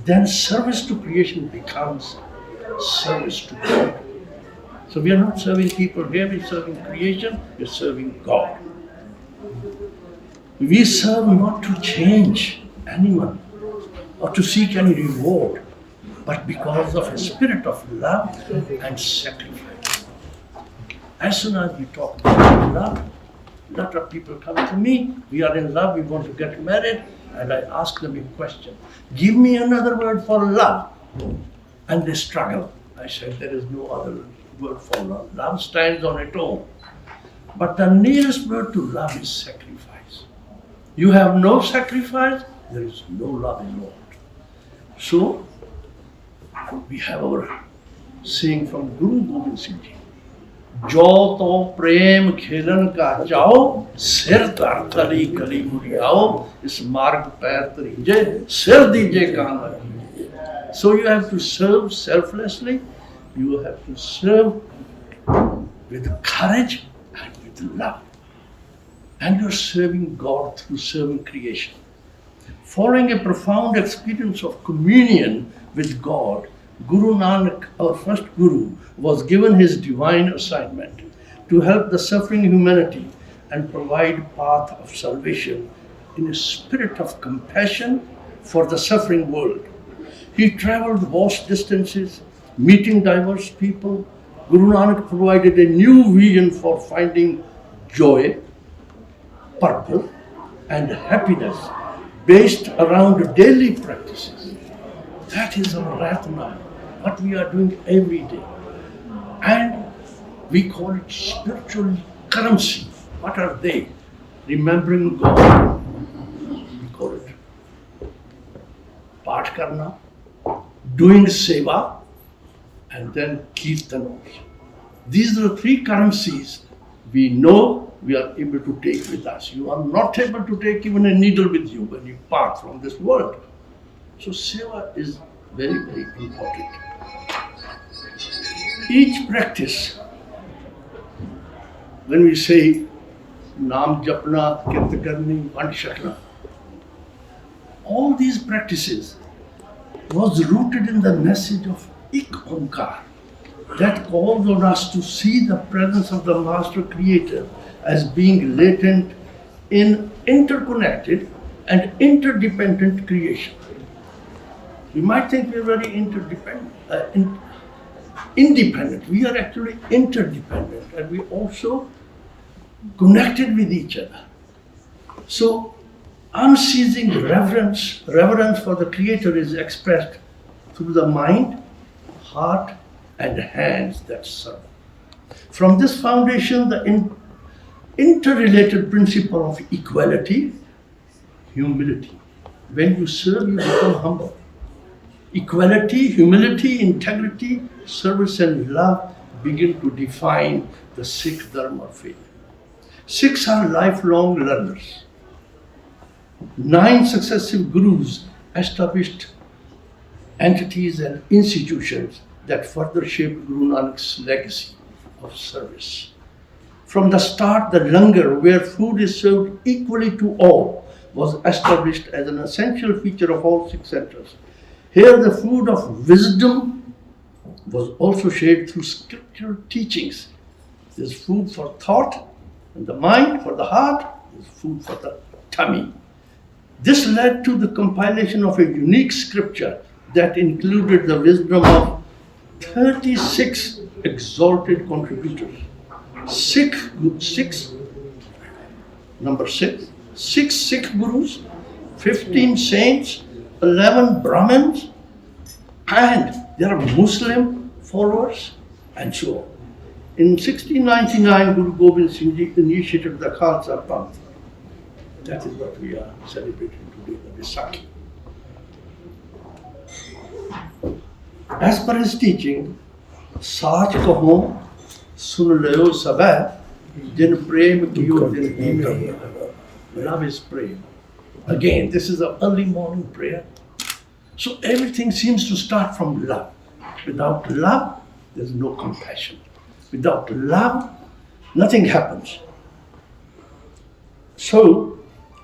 then service to creation becomes service to God. So we are not serving people here, we are serving creation, we are serving God. We serve not to change anyone or to seek any reward, but because of a spirit of love and sacrifice. As soon as we talk about love, a lot of people come to me, we are in love, we want to get married, and I ask them a question. Give me another word for love. And they struggle. I said, there is no other word for love. Love stands on its own. But the nearest word to love is sacrifice. You have no sacrifice, there is no love involved. So, we have our saying from Guru Gobind Singh Ji. Jo to prem khelan ka chao, sir tar tali kali muriao, is marg pair tarije, sir dije kaan lagi. So you have to serve selflessly, you have to serve with courage and with love. And you're serving God through serving creation. Following a profound experience of communion with God, Guru Nanak, our first Guru, was given his divine assignment to help the suffering humanity and provide path of salvation in a spirit of compassion for the suffering world. He traveled vast distances, meeting diverse people. Guru Nanak provided a new vision for finding joy, purpose, and happiness based around daily practices. That is our Ratna, what we are doing every day. And we call it spiritual currency. What are they? Remembering God. We call it Path Karna, doing seva, and then Kirtan also. These are the three currencies we know we are able to take with us. You are not able to take even a needle with you when you part from this world. So seva is very, very important. Each practice, when we say Naam Japna, Kirtan Karni, Vand Shakna, all these practices was rooted in the message of Ik Omkar that calls on us to see the presence of the Master Creator as being latent in interconnected and interdependent creation. We might think we are very independent. We are actually interdependent, and we also connected with each other. So unceasing reverence for the Creator is expressed through the mind, heart, and hands that serve. From this foundation, the interrelated principle of equality, humility. When you serve, you become humble. Equality, humility, integrity, service, and love begin to define the Sikh Dharma faith. Sikhs are lifelong learners. 9 successive gurus established entities and institutions that further shaped Guru Nanak's legacy of service. From the start, the langar, where food is served equally to all, was established as an essential feature of all Sikh centers. Here, the food of wisdom was also shared through scriptural teachings. There's food for thought and the mind, for the heart, there's food for the tummy. This led to the compilation of a unique scripture that included the wisdom of 36 exalted contributors. 6 Sikh gurus, 15 saints, 11 Brahmins, and there are Muslim followers, and so on. In 1699, Guru Gobind Singh Ji initiated the Khalsa Panth. That is what we are celebrating today, the Vaisakhi. As per his teaching, Saach kaho, sun layo sabay, din prem kiyo din hime. Love is prem. Again, this is an early morning prayer. So everything seems to start from love. Without love, there's no compassion. Without love, nothing happens. So,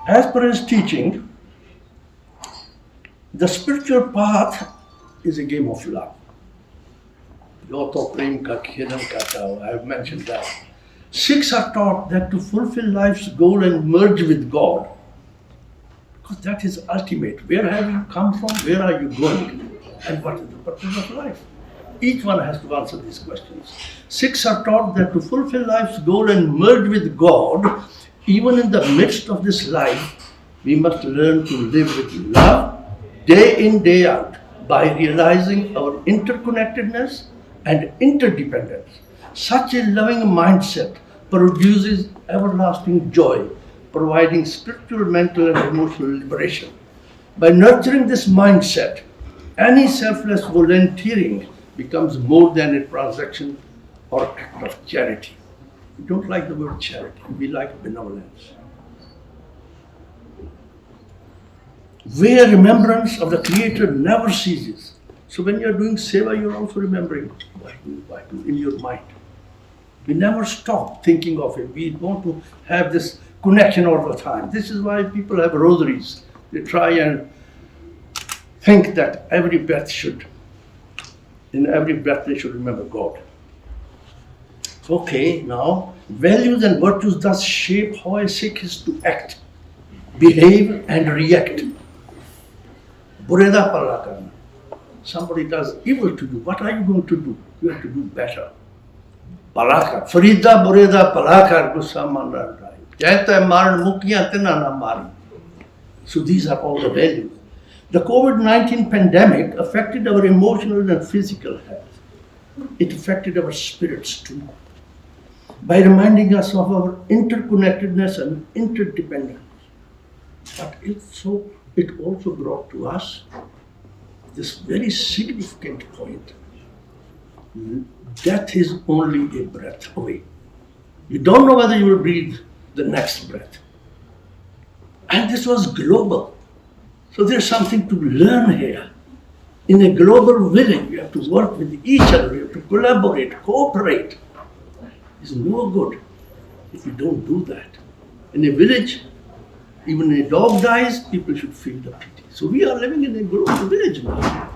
as per his teaching, the spiritual path is a game of love. I have mentioned that. Sikhs are taught that to fulfill life's goal and merge with God, because that is ultimate. Where have you come from? Where are you going? And what is the purpose of life? Each one has to answer these questions. Sikhs are taught that to fulfill life's goal and merge with God, even in the midst of this life, We must learn to live with love day in, day out by realizing our interconnectedness and interdependence. Such a loving mindset produces everlasting joy, providing spiritual, mental, and emotional liberation. By nurturing this mindset, any selfless volunteering becomes more than a transaction or act of charity. We don't like the word charity, we like benevolence. Where remembrance of the Creator never ceases. So when you're doing seva, you're also remembering Vaiguru in your mind. We never stop thinking of it. We want to have this connection all the time. This is why people have rosaries. They try and think that in every breath they should remember God. Okay, now, values and virtues thus shape how a Sikh is to act, behave and react. Bureda palla karna. Somebody does evil to you, what are you going to do? You have to do better. Palakar. Farida bureda palakar gussa manra rai. Jaita maran mukiya tina na mari. So these are all the values. The COVID-19 pandemic affected our emotional and physical health. It affected our spirits too, by reminding us of our interconnectedness and interdependence. But it also brought to us this very significant point. Death is only a breath away. You don't know whether you will breathe the next breath. And this was global. So there's something to learn here. In a global village, you have to work with each other, you have to collaborate, cooperate. It's no good if you don't do that. In a village, even a dog dies, people should feel the pity. So we are living in a global village now.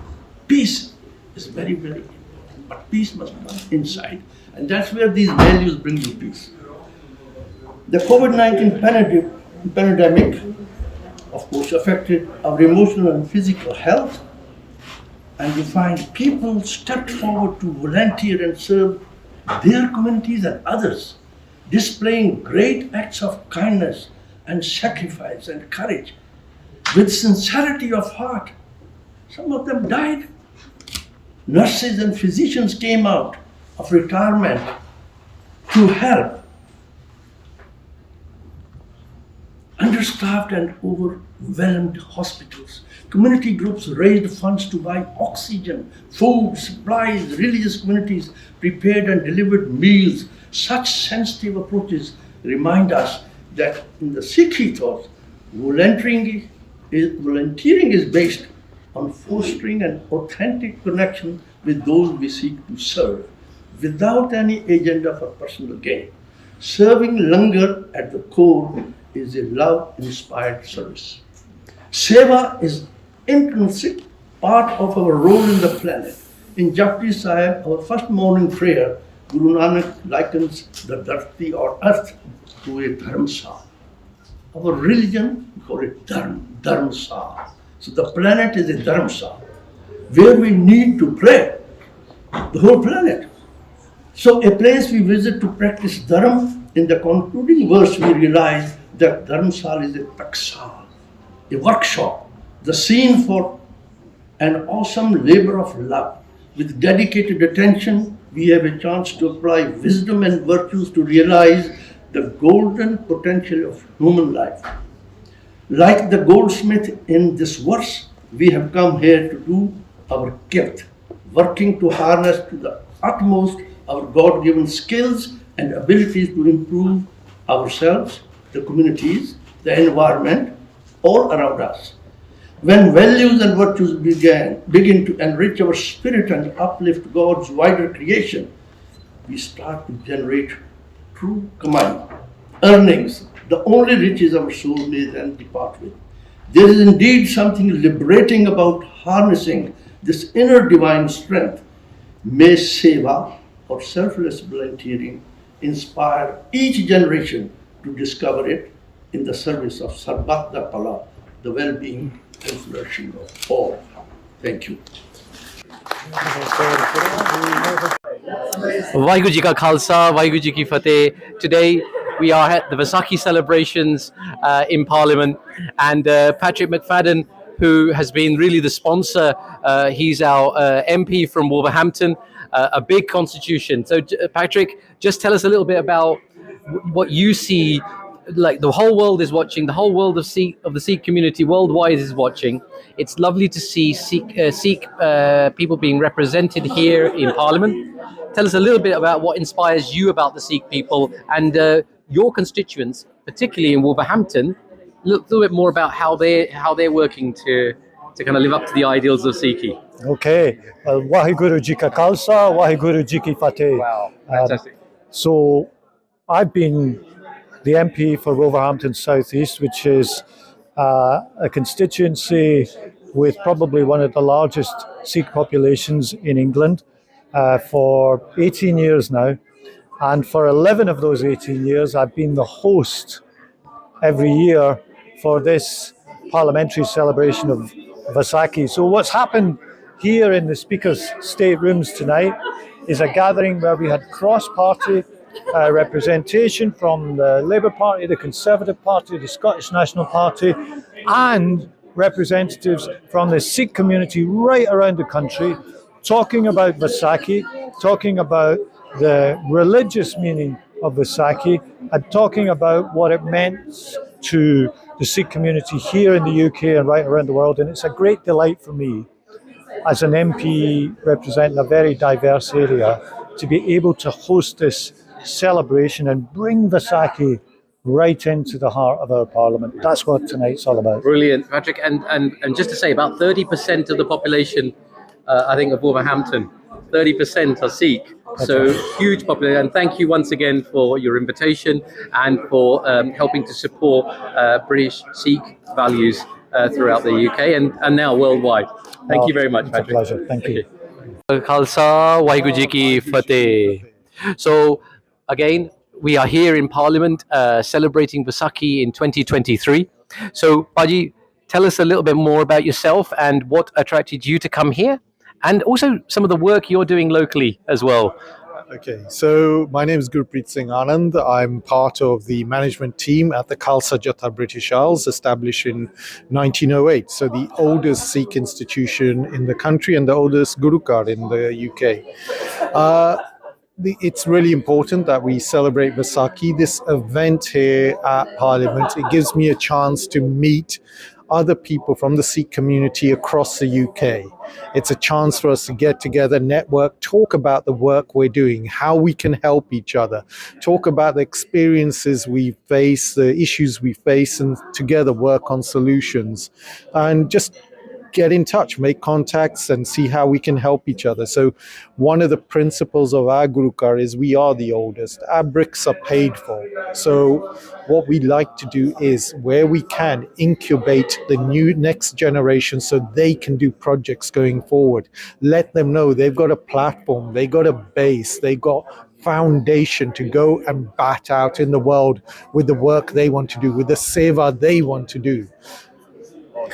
Peace is very, very important, but peace must come inside. And that's where these values bring you peace. The COVID-19 pandemic, of course, affected our emotional and physical health. And you find people stepped forward to volunteer and serve their communities and others, displaying great acts of kindness and sacrifice and courage with sincerity of heart. Some of them died. Nurses and physicians came out of retirement to help. Understaffed and overwhelmed hospitals. Community groups raised funds to buy oxygen, food, supplies. Religious communities prepared and delivered meals. Such sensitive approaches remind us that in the Sikh ethos, volunteering is based on fostering an authentic connection with those we seek to serve, without any agenda for personal gain. Serving langar at the core is a love-inspired service. Seva is intrinsic part of our role in the planet. In Japji Sahib, our first morning prayer, Guru Nanak likens the dharti or earth to a dharmsala. Our religion, we call it dharmsala. So the planet is a dharmsala, where we need to pray, the whole planet. So a place we visit to practice dharma, in the concluding verse we realize that dharmsala is a taksal, a workshop, the scene for an awesome labor of love. With dedicated attention, we have a chance to apply wisdom and virtues to realize the golden potential of human life. Like the goldsmith in this verse, we have come here to do our kirt, working to harness to the utmost our God-given skills and abilities to improve ourselves, the communities, the environment, all around us. When values and virtues begin to enrich our spirit and uplift God's wider creation, we start to generate true kamai, earnings, the only riches our soul may then depart with. There is indeed something liberating about harnessing this inner divine strength. May seva, or selfless volunteering, inspire each generation to discover it in the service of Sarbat da Pala, the well-being and flourishing of all. Thank you. Vaiguru Ji Ka Khalsa, Vaiguru Ji Ki Fateh. Today, We are at the Vaisakhi celebrations in Parliament, and Patrick McFadden, who has been really the sponsor, he's our MP from Wolverhampton, a big constitution. So Patrick, just tell us a little bit about what you see. Like the whole world is watching, the whole world of the Sikh community worldwide is watching. It's lovely to see Sikh people being represented here in Parliament. Tell us a little bit about what inspires you about the Sikh people and your constituents, particularly in Wolverhampton. A little bit more about how they're working to kind of live up to the ideals of Sikhi. Okay, Waheguru Ji Ka Khalsa, Waheguru Ji Ki Fateh. Wow, fantastic. So I've been the MP for Wolverhampton South East, which is a constituency with probably one of the largest Sikh populations in England for 18 years now. And for 11 of those 18 years, I've been the host every year for this parliamentary celebration of Vaisakhi. So what's happened here in the Speaker's State Rooms tonight is a gathering where we had cross-party representation from the Labour Party, the Conservative Party, the Scottish National Party, and representatives from the Sikh community right around the country, talking about Vaisakhi, talking about the religious meaning of Vaisakhi, and talking about what it meant to the Sikh community here in the UK and right around the world. And it's a great delight for me, as an MP representing a very diverse area, to be able to host this celebration and bring Vaisakhi right into the heart of our Parliament. That's what tonight's all about. Brilliant, Patrick. And just to say, about 30% of the population, I think, of Wolverhampton, 30% are Sikh. So huge population. And thank you once again for your invitation and for helping to support British Sikh values throughout the UK and now worldwide. Thank you very much, Patrick. It's a pleasure. Thank you. Khalsa, Waheguru Ji Ki Fateh. So again, we are here in Parliament celebrating Vaisakhi in 2023. So Paji, tell us a little bit more about yourself and what attracted you to come here, and also some of the work you're doing locally as well. Okay, so my name is Gurpreet Singh Anand. I'm part of the management team at the Khalsa Jatha British Isles, established in 1908. So the oldest Sikh institution in the country and the oldest Gurukar in the UK. It's really important that we celebrate Vaisakhi. This event here at Parliament, it gives me a chance to meet other people from the Sikh community across the UK. It's a chance for us to get together, network, talk about the work we're doing, how we can help each other, talk about the experiences we face, the issues we face, and together work on solutions. And just get in touch, make contacts, and see how we can help each other. So one of the principles of our Gurukar is we are the oldest. Our bricks are paid for. So what we like to do is, where we can, incubate the next generation so they can do projects going forward. Let them know they've got a platform, they got a base, they got foundation to go and bat out in the world with the work they want to do, with the seva they want to do.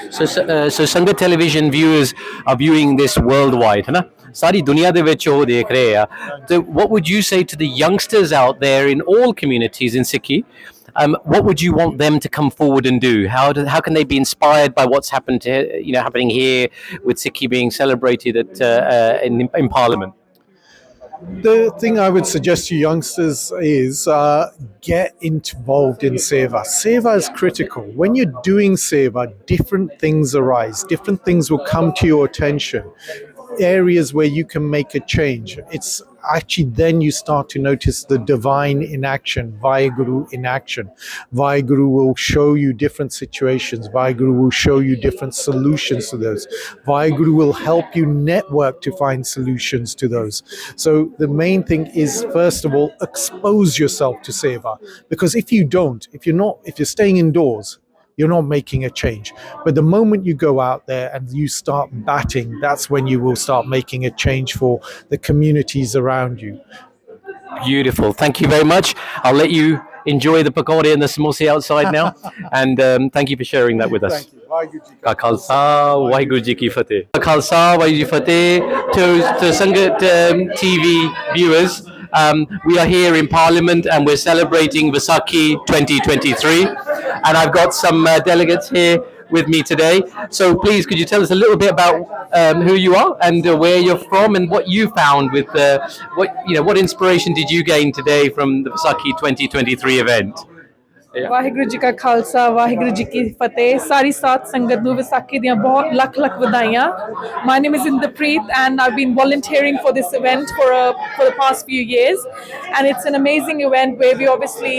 So Sangat television viewers are viewing this worldwide, है ना? सारी दुनिया दे विच वो देख रहे हैं. So what would you say to the youngsters out there in all communities in Sikhi? What would you want them to come forward and do? How can they be inspired by what's happening here with Sikhi being celebrated in Parliament? The thing I would suggest to youngsters is get involved in seva. Seva is critical. When you're doing seva, different things arise. Different things will come to your attention. Areas where you can make a change. It's actually then you start to notice the divine in action, Vaheguru in action. Vaheguru will show you different situations. Vaheguru will show you different solutions to those. Vaheguru will help you network to find solutions to those. So the main thing is, first of all, expose yourself to seva. Because if you don't, if you're staying indoors, you're not making a change. But the moment you go out there and you start batting, that's when you will start making a change for the communities around you. Beautiful. Thank you very much. I'll let you enjoy the pakode and the samosa outside now. And thank you for sharing that with us. Thank you. Vaheguru Ka Khalsa, Waheguru Ji Ki Fateh. Ka Khalsa, Waheguru Ji Fateh. To Sangat TV viewers, We are here in Parliament and we're celebrating Vaisakhi 2023. And I've got some delegates here with me today. So please, could you tell us a little bit about who you are and where you're from and what you found with what inspiration did you gain today from the Vaisakhi 2023 event? Waheguru ji ਕਾ ਖਾਲਸਾ ਵਾਹਿਗੁਰੂ ਜੀ ਕੀ ਫਤਿਹ ਸਾਰੀ ਸਾਧ ਸੰਗਤ ਨੂੰ ਵਿਸਾਖੀ ਦੀਆਂ ਬਹੁਤ ਲੱਖ ਲੱਖ ਵਧਾਈਆਂ My name is Inderpreet and I've been volunteering for this event for the past few years and it's an amazing event where we obviously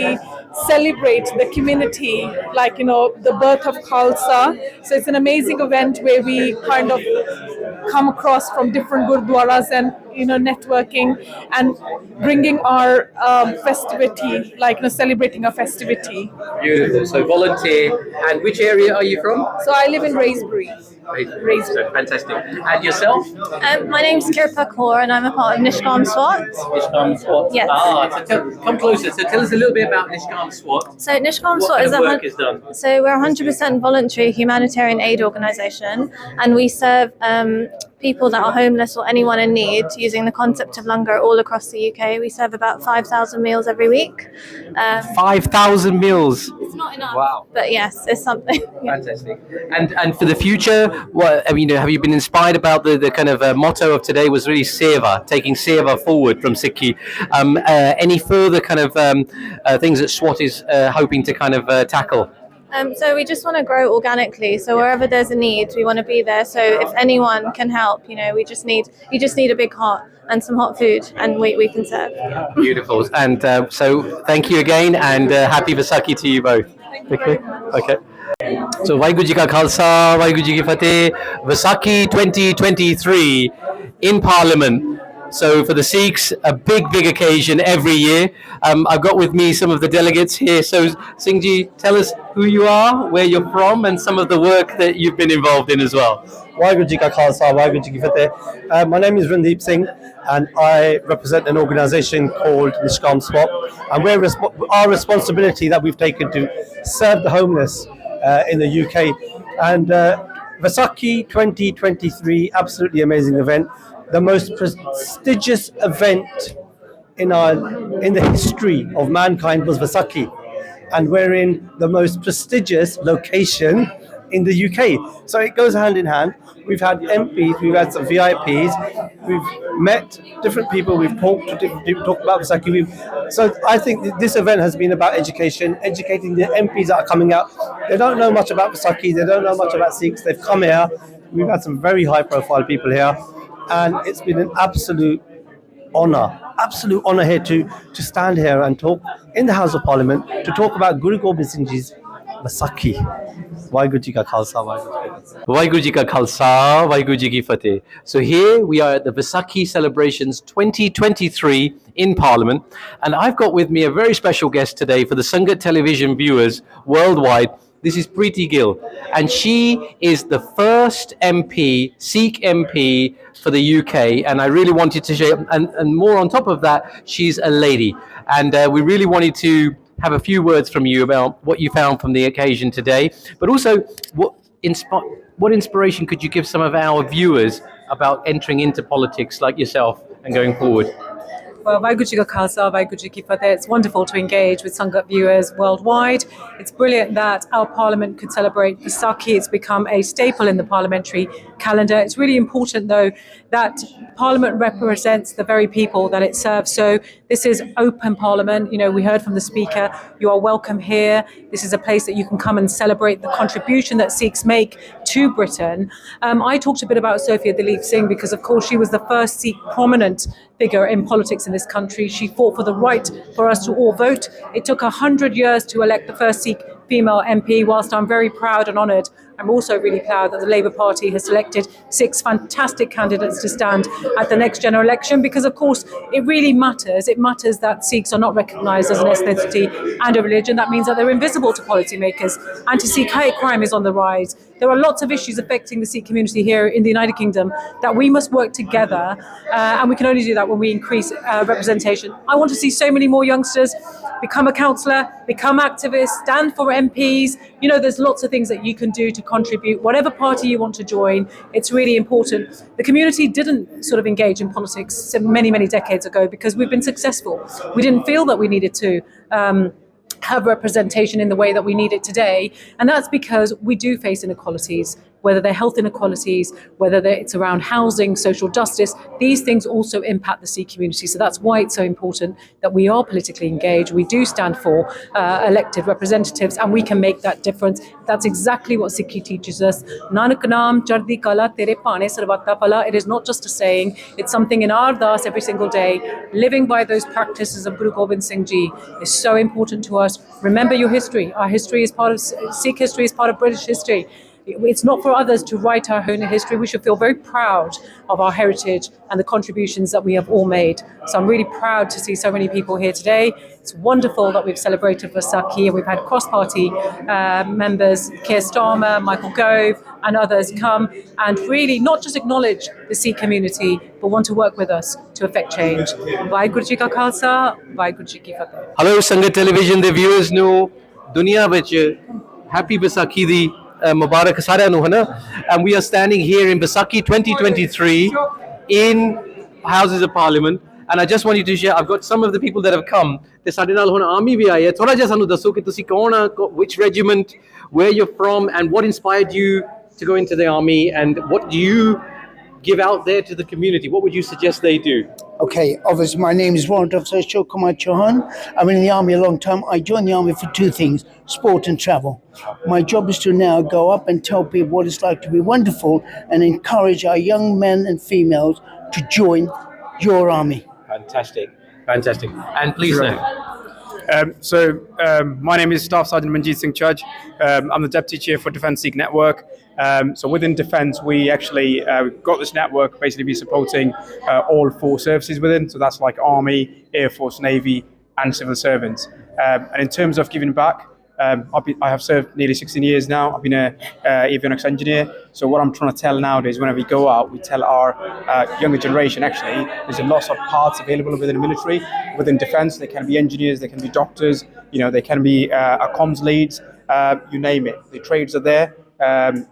celebrate the community like the birth of Khalsa. So it's an amazing event where we kind of come across from different gurdwaras and networking and bringing our festivity like celebrating our festivity. Beautiful. So volunteer. And which area are you from? So I live in Raisbury. So fantastic. And yourself? My name's Kirpa Kaur and I'm a part of Nishkam SWAT. Nishkam SWAT? Yes. So come closer. So tell us a little bit about Nishkam SWAT. So Nishkam What SWAT kind is of work is done? So we're 100% voluntary humanitarian aid organisation and we serve people that are homeless or anyone in need using the concept of langar all across the UK. We serve about 5,000 meals every week. 5,000 meals. It's not enough. Wow. But yes, it's something. Fantastic. And for the future, have you been inspired about the kind of motto of today was really seva, taking seva forward from Sikhi. Any further kind of things that SWAT is hoping to kind of tackle? So we just want to grow organically. So wherever there's a need, we want to be there. So if anyone can help, you just need a big heart and some hot food, and we can serve. Beautiful. And so thank you again, and happy Vaisakhi to you both. Thank you very much. Okay. So Vaiguru Ji Ka Khalsa, Vaiguru Ji Ki Fateh, Vaisakhi 2023 in Parliament. So for the Sikhs, a big occasion every year. I've got with me some of the delegates here. So Singh Ji, tell us who you are, where you're from, and some of the work that you've been involved in as well. Vaiguru Ji Ka Khalsa, Vaiguru Ji Ki Fateh. My name is Randeep Singh and I represent an organisation called Nishkam SWAT, and our responsibility that we've taken to serve the homeless in the UK. And Vaisakhi 2023, absolutely amazing event. The most prestigious event in the history of mankind was Vaisakhi, and we're in the most prestigious location in the UK. So it goes hand in hand. We've had MPs, we've had some VIPs, we've met different people, we've talked to different people, talked about Vaisakhi. So I think this event has been about education, educating the MPs that are coming out. They don't know much about Vaisakhi, they don't know much about Sikhs. They've come here. We've had some very high profile people here. And it's been an absolute honour here to stand here and talk in the House of Parliament to talk about Guru Gobind Singh Ji's Vaisakhi. Vaiguru Ji Ka Khalsa, Vaiguru Ji Ka Khalsa, Vaiguru Ji Ki Fateh. So here we are at the Vaisakhi celebrations 2023 in Parliament, and I've got with me a very special guest today for the Sangat television viewers worldwide. This is Preeti Gill, and she is the first MP, Sikh MP for the UK, and I really wanted to share, and more on top of that, she's a lady, and we really wanted to have a few words from you about what you found from the occasion today, but also what inspiration could you give some of our viewers about entering into politics like yourself and going forward? Well, Vaiguru Ji Ka Khalsa, Vaiguru Ji Ki Fateh. It's wonderful to engage with Sangat viewers worldwide. It's brilliant that our Parliament could celebrate Vaisakhi. It's become a staple in the parliamentary calendar. It's really important, though, that Parliament represents the very people that it serves. So this is open Parliament. We heard from the Speaker, you are welcome here. This is a place that you can come and celebrate the contribution that Sikhs make to Britain. I talked a bit about Sophia Dalip Singh because, of course, she was the first Sikh prominent figure in politics in this country. She fought for the right for us to all vote. It took 100 years to elect the first Sikh female MP. Whilst I'm very proud and honoured, I'm also really proud that the Labour Party has selected 6 fantastic candidates to stand at the next general election because, of course, it really matters. It matters that Sikhs are not recognised as an ethnicity and a religion. That means that they're invisible to policymakers. Anti-Sikh hate crime is on the rise. There are lots of issues affecting the Sikh community here in the United Kingdom that we must work together, and we can only do that when we increase representation. I want to see so many more youngsters become a councillor, become activists, stand for MPs. You know, there's lots of things that you can do to contribute. Whatever party you want to join, it's really important. The community didn't sort of engage in politics many, many decades ago because we've been successful. We didn't feel that we needed to have representation in the way that we need it today. And that's because we do face inequalities, whether they're health inequalities, whether it's around housing, social justice. These things also impact the Sikh community. So that's why it's so important that we are politically engaged. We do stand for elected representatives, and we can make that difference. That's exactly what Sikhi teaches us. Nanak naam chardi kala tere paane sarvata pala. It is not just a saying, it's something in our das every single day. Living by those practices of Guru Gobind Singh Ji is so important to us. Remember your history. Our history is part of, Sikh history is part of British history. It's not for others to write our own history. We should feel very proud of our heritage and the contributions that we have all made. So I'm really proud to see so many people here today. It's wonderful that we've celebrated Vaisakhi and we've had cross-party members, Keir Starmer, Michael Gove and others come and really not just acknowledge the Sikh community, but want to work with us to effect change. Vaiguru Ji Ka Khalsa, Vaiguru Ji Ki Fateh. Hello Sangat television ਦੇ viewers ਨੂੰ ਦੁਨੀਆ ਵਿੱਚ happy Vaisakhi ਦੀ Mubarak ਸਾਰਿਆਂ ਨੂੰ ਹਨਾ and we are standing here in Vaisakhi 2023 in Houses of Parliament and I just want you to share. I've got some of the people that have come ਤੇ ਸਾਡੇ ਨਾਲ ਹੁਣ ਆਰਮੀ ਵੀ ਆਈ ਹੈ ਥੋੜਾ ਜਿਹਾ ਸਾਨੂੰ ਦੱਸੋ ਕਿ ਤੁਸੀਂ ਕੌਣ ਆ which regiment, where you're from and what inspired you to go into the army and what do you give out there to the community? What would you suggest they do? Okay, obviously my name is Warrant Officer COMMENT Chauhan. I've been in the army a long time. I joined the army for two things, sport and travel. My job is to now go up and tell people what it's like to be wonderful and encourage our young men and females to join your army. Fantastic, fantastic. And please sir. My name is Staff Sergeant Manjeet Singh Chudge. I'm the Deputy Chair for Defence Sikh Network. So within Defence, we actually got this network basically be supporting all four services within. So that's like Army, Air Force, Navy and civil servants. And in terms of giving back, I have served nearly 16 years now. I've been an avionics engineer. So what I'm trying to tell nowadays, whenever we go out, we tell our younger generation, actually, there's a lot of parts available within the military, within defence. They can be engineers, they can be doctors, you know, they can be comms leads, you name it. The trades are there.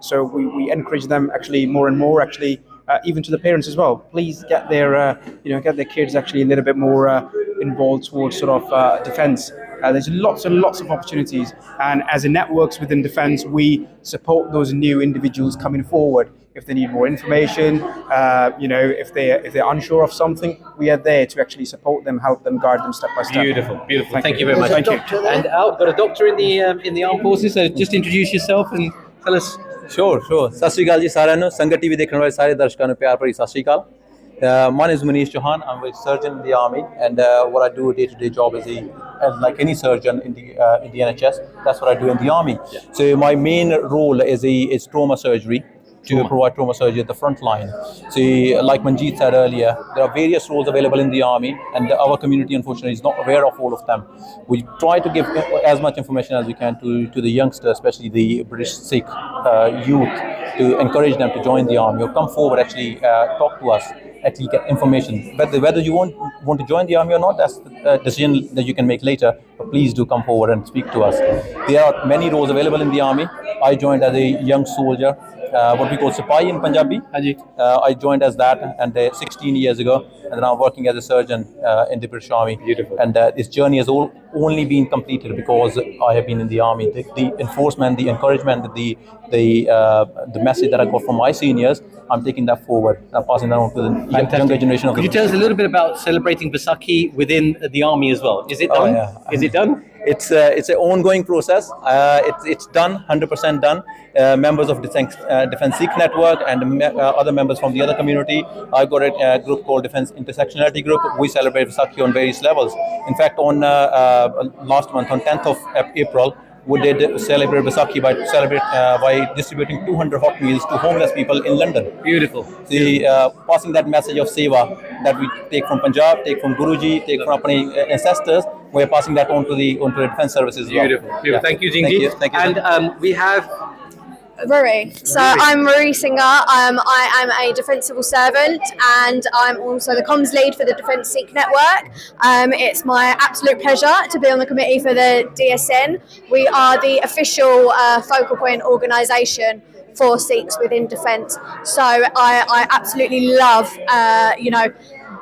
So we encourage them actually more and more, actually, even to the parents as well. Please get their, get their kids actually a little bit more involved towards sort of defence. There's lots and lots of opportunities, and as a networks within defence, we support those new individuals coming forward. If they need more information, if they're unsure of something, we are there to actually support them, help them, guide them step by step. Beautiful, beautiful. Thank you very much. Thank you. And I've got a doctor in the armed forces. So just introduce yourself and tell us. Sure. ਸਤਿ ਸ਼੍ਰੀ ਅਕਾਲ ਜੀ ਸਾਰਿਆਂ ਨੂੰ ਸੰਗਤ TV ਦੇਖਣ ਵਾਲੇ ਸਾਰੇ ਦਰਸ਼ਕਾਂ ਨੂੰ ਪਿਆਰ ਭਰੀ ਸਤਿ ਸ਼੍ਰੀ ਅਕਾਲ My name is Manish Chauhan. I'm a surgeon in the army, and what I do a day-to-day job is like any surgeon in the NHS. That's what I do in the army. Yeah. So my main role is trauma surgery. To provide trauma surgery at the front line. So, like Manjeet said earlier, there are various roles available in the army, and our community, unfortunately, is not aware of all of them. We try to give as much information as we can to the youngsters, especially the British Sikh youth, to encourage them to join the army or come forward, actually talk to us, actually get information. Whether you want to join the army or not, that's a decision that you can make later, but please do come forward and speak to us. There are many roles available in the army. I joined as a young soldier. What we call Sipahi in Punjabi. I joined as that and 16 years ago, and now I'm working as a surgeon in the British Army. Beautiful. And this journey has only been completed because I have been in the army. The enforcement, the encouragement, the message that I got from my seniors, I'm taking that forward. I'm passing that on to the younger generation. Could you tell us a little bit about celebrating Vaisakhi within the army as well? Is it done? Oh, yeah. Is it done? It's an ongoing process. It's done, 100% done. Members of Defence Sikh Network and other members from the other community. I've got a group called Defence Intersectionality Group. We celebrate Vaisakhi on various levels. In fact, on last month, on 10th of April, we did celebrate Vaisakhi by distributing 200 hot meals to homeless people in London. Beautiful. Passing that message of seva that we take from Punjab, take from Guruji, take from our ancestors, we're passing that on to the defence services. Beautiful. Well. Yeah. Thank you, Jingi. Thank you. And we have Ruri. So I'm Ruri Singer. I am a Defence Civil Servant and I'm also the comms lead for the Defence Sikh Network. It's my absolute pleasure to be on the committee for the DSN. We are the official focal point organisation for Sikhs within Defence. So I absolutely love,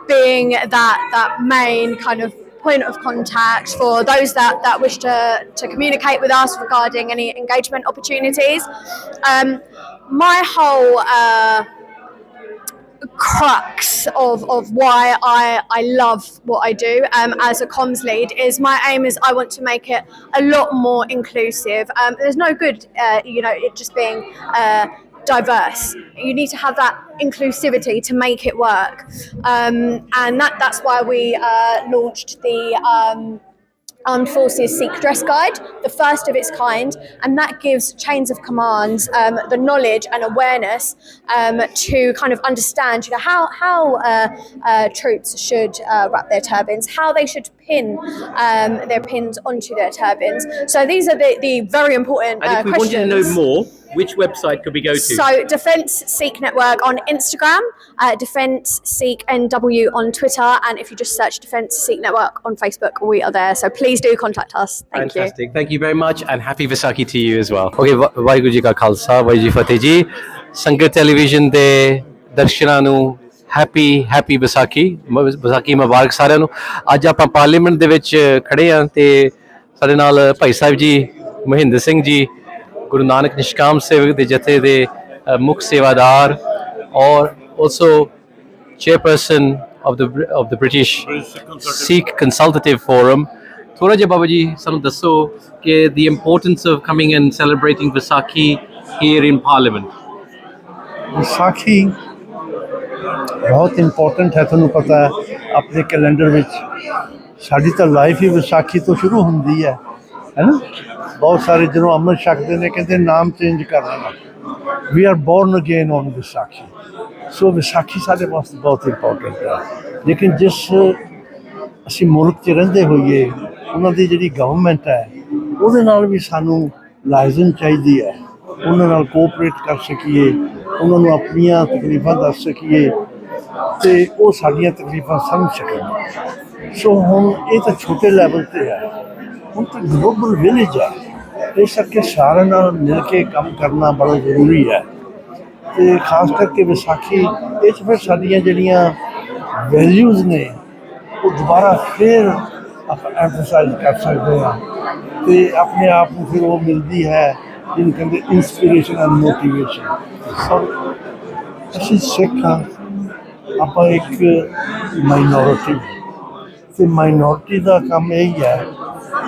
being that main kind of point of contact for those that wish to communicate with us regarding any engagement opportunities. My whole crux of why I love what I do as a comms lead is my aim is I want to make it a lot more inclusive. There's no good, it just being diverse. You need to have that inclusivity to make it work, and that's why we launched the Armed Forces Sikh Dress Guide, the first of its kind, and that gives chains of commands the knowledge and awareness to kind of understand, how troops should wrap their turbans, how they should pin their pins onto their turbans. So these are the very important And if we questions. wanted to know more, which website could we go to? So Defence Sikh Network on Instagram, Defence Sikh NW on Twitter, and if you just search Defence Sikh Network on Facebook, we are there. So please do contact us. Thank you. Fantastic. Thank you very much and happy Vaisakhi to you as well. Okay, Waheguru ji ਕਾ ਖਾਲਸਾ ਵਾਹਿਗੁਰੂ ਜੀ ਫਤਿਹ ਜੀ ਸੰਗਤ television ਦੇ ਦਰਸ਼ਕਾਂ ਨੂੰ happy Vaisakhi ਮੁਬਾਰਕ ਸਾਰਿਆਂ ਨੂੰ ਅੱਜ ਆਪਾਂ ਪਾਰਲੀਮੈਂਟ ਦੇ ਵਿੱਚ ਖੜੇ ਆਂ ਤੇ ਸਾਡੇ ਨਾਲ ਭਾਈ ਸਾਹਿਬ ਜੀ ਮਹਿੰਦਰ ਸਿੰਘ ਜੀ ਗੁਰੂ ਨਾਨਕ ਨਿਸ਼ਕਾਮ ਸੇਵਕ ਦੇ ਜਥੇ ਦੇ ਮੁੱਖ ਸੇਵਾਦਾਰ ਔਰ also chairperson of the British Sikh Consultative Forum. ਥੋੜਾ ਜਿਹਾ ਬਾਬਾ ਜੀ ਸਾਨੂੰ ਦੱਸੋ ਕਿ the importance of coming and celebrating Vaisakhi here in Parliament. Vaisakhi ਬਹੁਤ ਇੰਪੋਰਟੈਂਟ ਹੈ, ਤੁਹਾਨੂੰ ਪਤਾ ਹੈ ਆਪਣੇ ਕੈਲੰਡਰ ਵਿੱਚ ਸਾਡੀ ਤਾਂ ਲਾਈਫ ਹੀ ਵਿਸਾਖੀ ਤੋਂ ਸ਼ੁਰੂ ਹੁੰਦੀ ਹੈ ਨਾ। ਬਹੁਤ ਸਾਰੇ ਜਦੋਂ ਅੰਮ੍ਰਿਤ ਛਕਦੇ ਨੇ ਕਹਿੰਦੇ ਨਾਮ ਚੇਂਜ ਕਰ ਲੈਣਾ, we are born again on Vaisakhi. So Vaisakhi ਸਾਡੇ ਵਾਸਤੇ ਬਹੁਤ ਇੰਪੋਰਟੈਂਟ ਹੈ। ਲੇਕਿਨ ਜਿਸ ਅਸੀਂ ਮੁਲਕ 'ਚ ਰਹਿੰਦੇ ਹੋਈਏ ਉਹਨਾਂ ਦੀ ਜਿਹੜੀ ਗਵਰਨਮੈਂਟ ਹੈ ਉਹਦੇ ਨਾਲ ਵੀ ਸਾਨੂੰ ਲਾਇਜ਼ਨ ਚਾਹੀਦੀ ਹੈ, ਉਹਨਾਂ ਨਾਲ ਕੋਆਪਰੇਟ ਕਰ ਸਕੀਏ, ਉਹਨਾਂ ਨੂੰ ਆਪਣੀਆਂ ਤਕਲੀਫਾਂ ਦੱਸ ਸਕੀਏ ਅਤੇ ਉਹ ਸਾਡੀਆਂ ਤਕਲੀਫਾਂ ਸਮਝ ਸਕਣ। ਸੋ ਹੁਣ ਇਹ ਤਾਂ ਛੋਟੇ ਲੈਵਲ 'ਤੇ ਹੈ, ਹੁਣ ਤਾਂ ਗਲੋਬਲ ਵਿਲੇਜ ਹੈ, ਇਸ ਕਰਕੇ ਸਾਰਿਆਂ ਨਾਲ ਮਿਲ ਕੇ ਕੰਮ ਕਰਨਾ ਬੜਾ ਜ਼ਰੂਰੀ ਹੈ। ਅਤੇ ਖਾਸ ਕਰਕੇ ਵਿਸਾਖੀ ਇਹ 'ਚ ਫਿਰ ਸਾਡੀਆਂ ਜਿਹੜੀਆਂ ਵੈਲਿਊਜ਼ ਨੇ ਉਹ ਦੁਬਾਰਾ ਫਿਰ ਆਪਾਂ ਐਮਫਸਾਈਜ਼ ਕਰ ਸਕਦੇ ਹਾਂ ਅਤੇ ਆਪਣੇ ਆਪ ਨੂੰ ਫਿਰ ਉਹ ਮਿਲਦੀ ਹੈ ਜਿਹਨੂੰ ਕਹਿੰਦੇ ਇੰਸਪੀਰੇਸ਼ਨ ਐਂਡ ਮੋਟੀਵੇਸ਼ਨ। ਸੋ ਅਸੀਂ ਸਿੱਖ ਹਾਂ, ਆਪਾਂ ਇੱਕ ਮਾਈਨੋਰਿਟੀ ਅਤੇ ਮਾਈਨੋਰਿਟੀ ਦਾ ਕੰਮ ਇਹੀ ਹੈ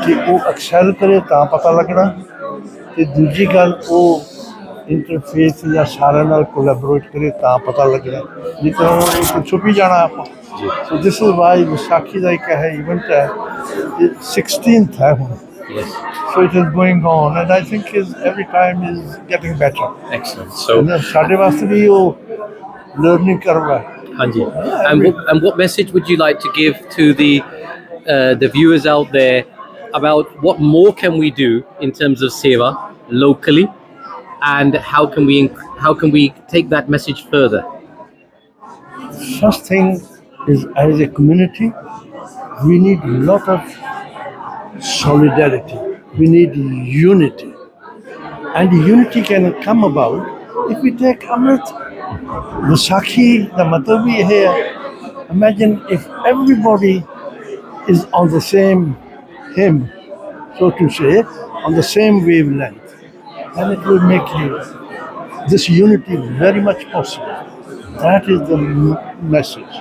ਕਿ ਉਹ ਐਕਸੈਲ ਕਰੇ ਤਾਂ ਪਤਾ ਲੱਗਣਾ, ਅਤੇ ਦੂਜੀ ਗੱਲ ਉਹ ਇੰਟਰਫੇਸ ਜਾਂ ਸਾਰਿਆਂ ਨਾਲ ਕੋਲੈਬੋਰੇਟ ਕਰੇ ਤਾਂ ਪਤਾ ਲੱਗਣਾ, ਜਿਸ ਤਰ੍ਹਾਂ ਛੁਪੀ ਜਾਣਾ ਆਪਾਂ। ਸੋ ਦਿਸ ਇਜ਼ ਵਾਈ ਵਿਸਾਖੀ ਦਾ ਇੱਕ ਹੈ ਇਵੈਂਟ ਹੈ, 16th ਹੈ ਹੁਣ। So it is going on and I think every time is getting better. Excellent. So ਸਾਡੇ ਵਾਸਤੇ ਵੀ ਉਹ learning curve ਹੈ। ਹਾਂਜੀ। And what message would you like to give to the viewers out there about what more can we do in terms of seva locally, and how can we take that message further? First thing is, as a community, we need a lot of solidarity. We need unity, and unity can come about if we take Amrit. Vaisakhi, the matlab bhi hai. Imagine if everybody is on the same hymn, so to say, on the same wavelength, then it will make this unity very much possible. That is the message,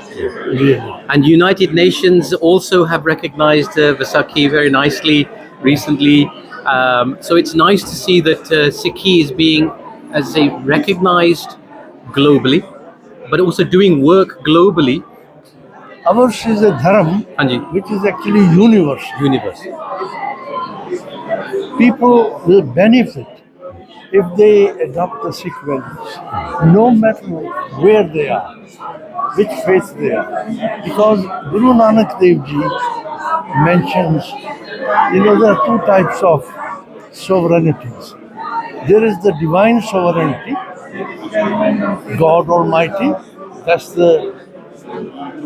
really. And United Nations also have recognized Vaisakhi very nicely recently. So it's nice to see that Sikhi is being, as they recognized globally, but also doing work globally. Ours is a dharm which is actually universal. People will benefit if they adopt the Sikh values, no matter where they are, which faith they are. Because Guru Nanak Dev Ji mentions, there are two types of sovereignties. There is the divine sovereignty, God Almighty, that's the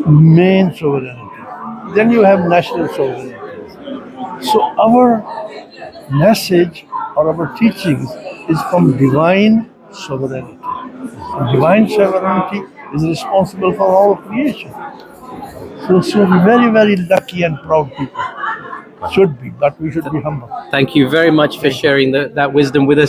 main sovereignty. Then you have national sovereignty. So our message or our teachings is from divine sovereignty. And divine sovereignty is responsible for all creation. So we're very, very lucky and proud people. Should be, but we should be humble. Thank you very much for sharing that wisdom with us.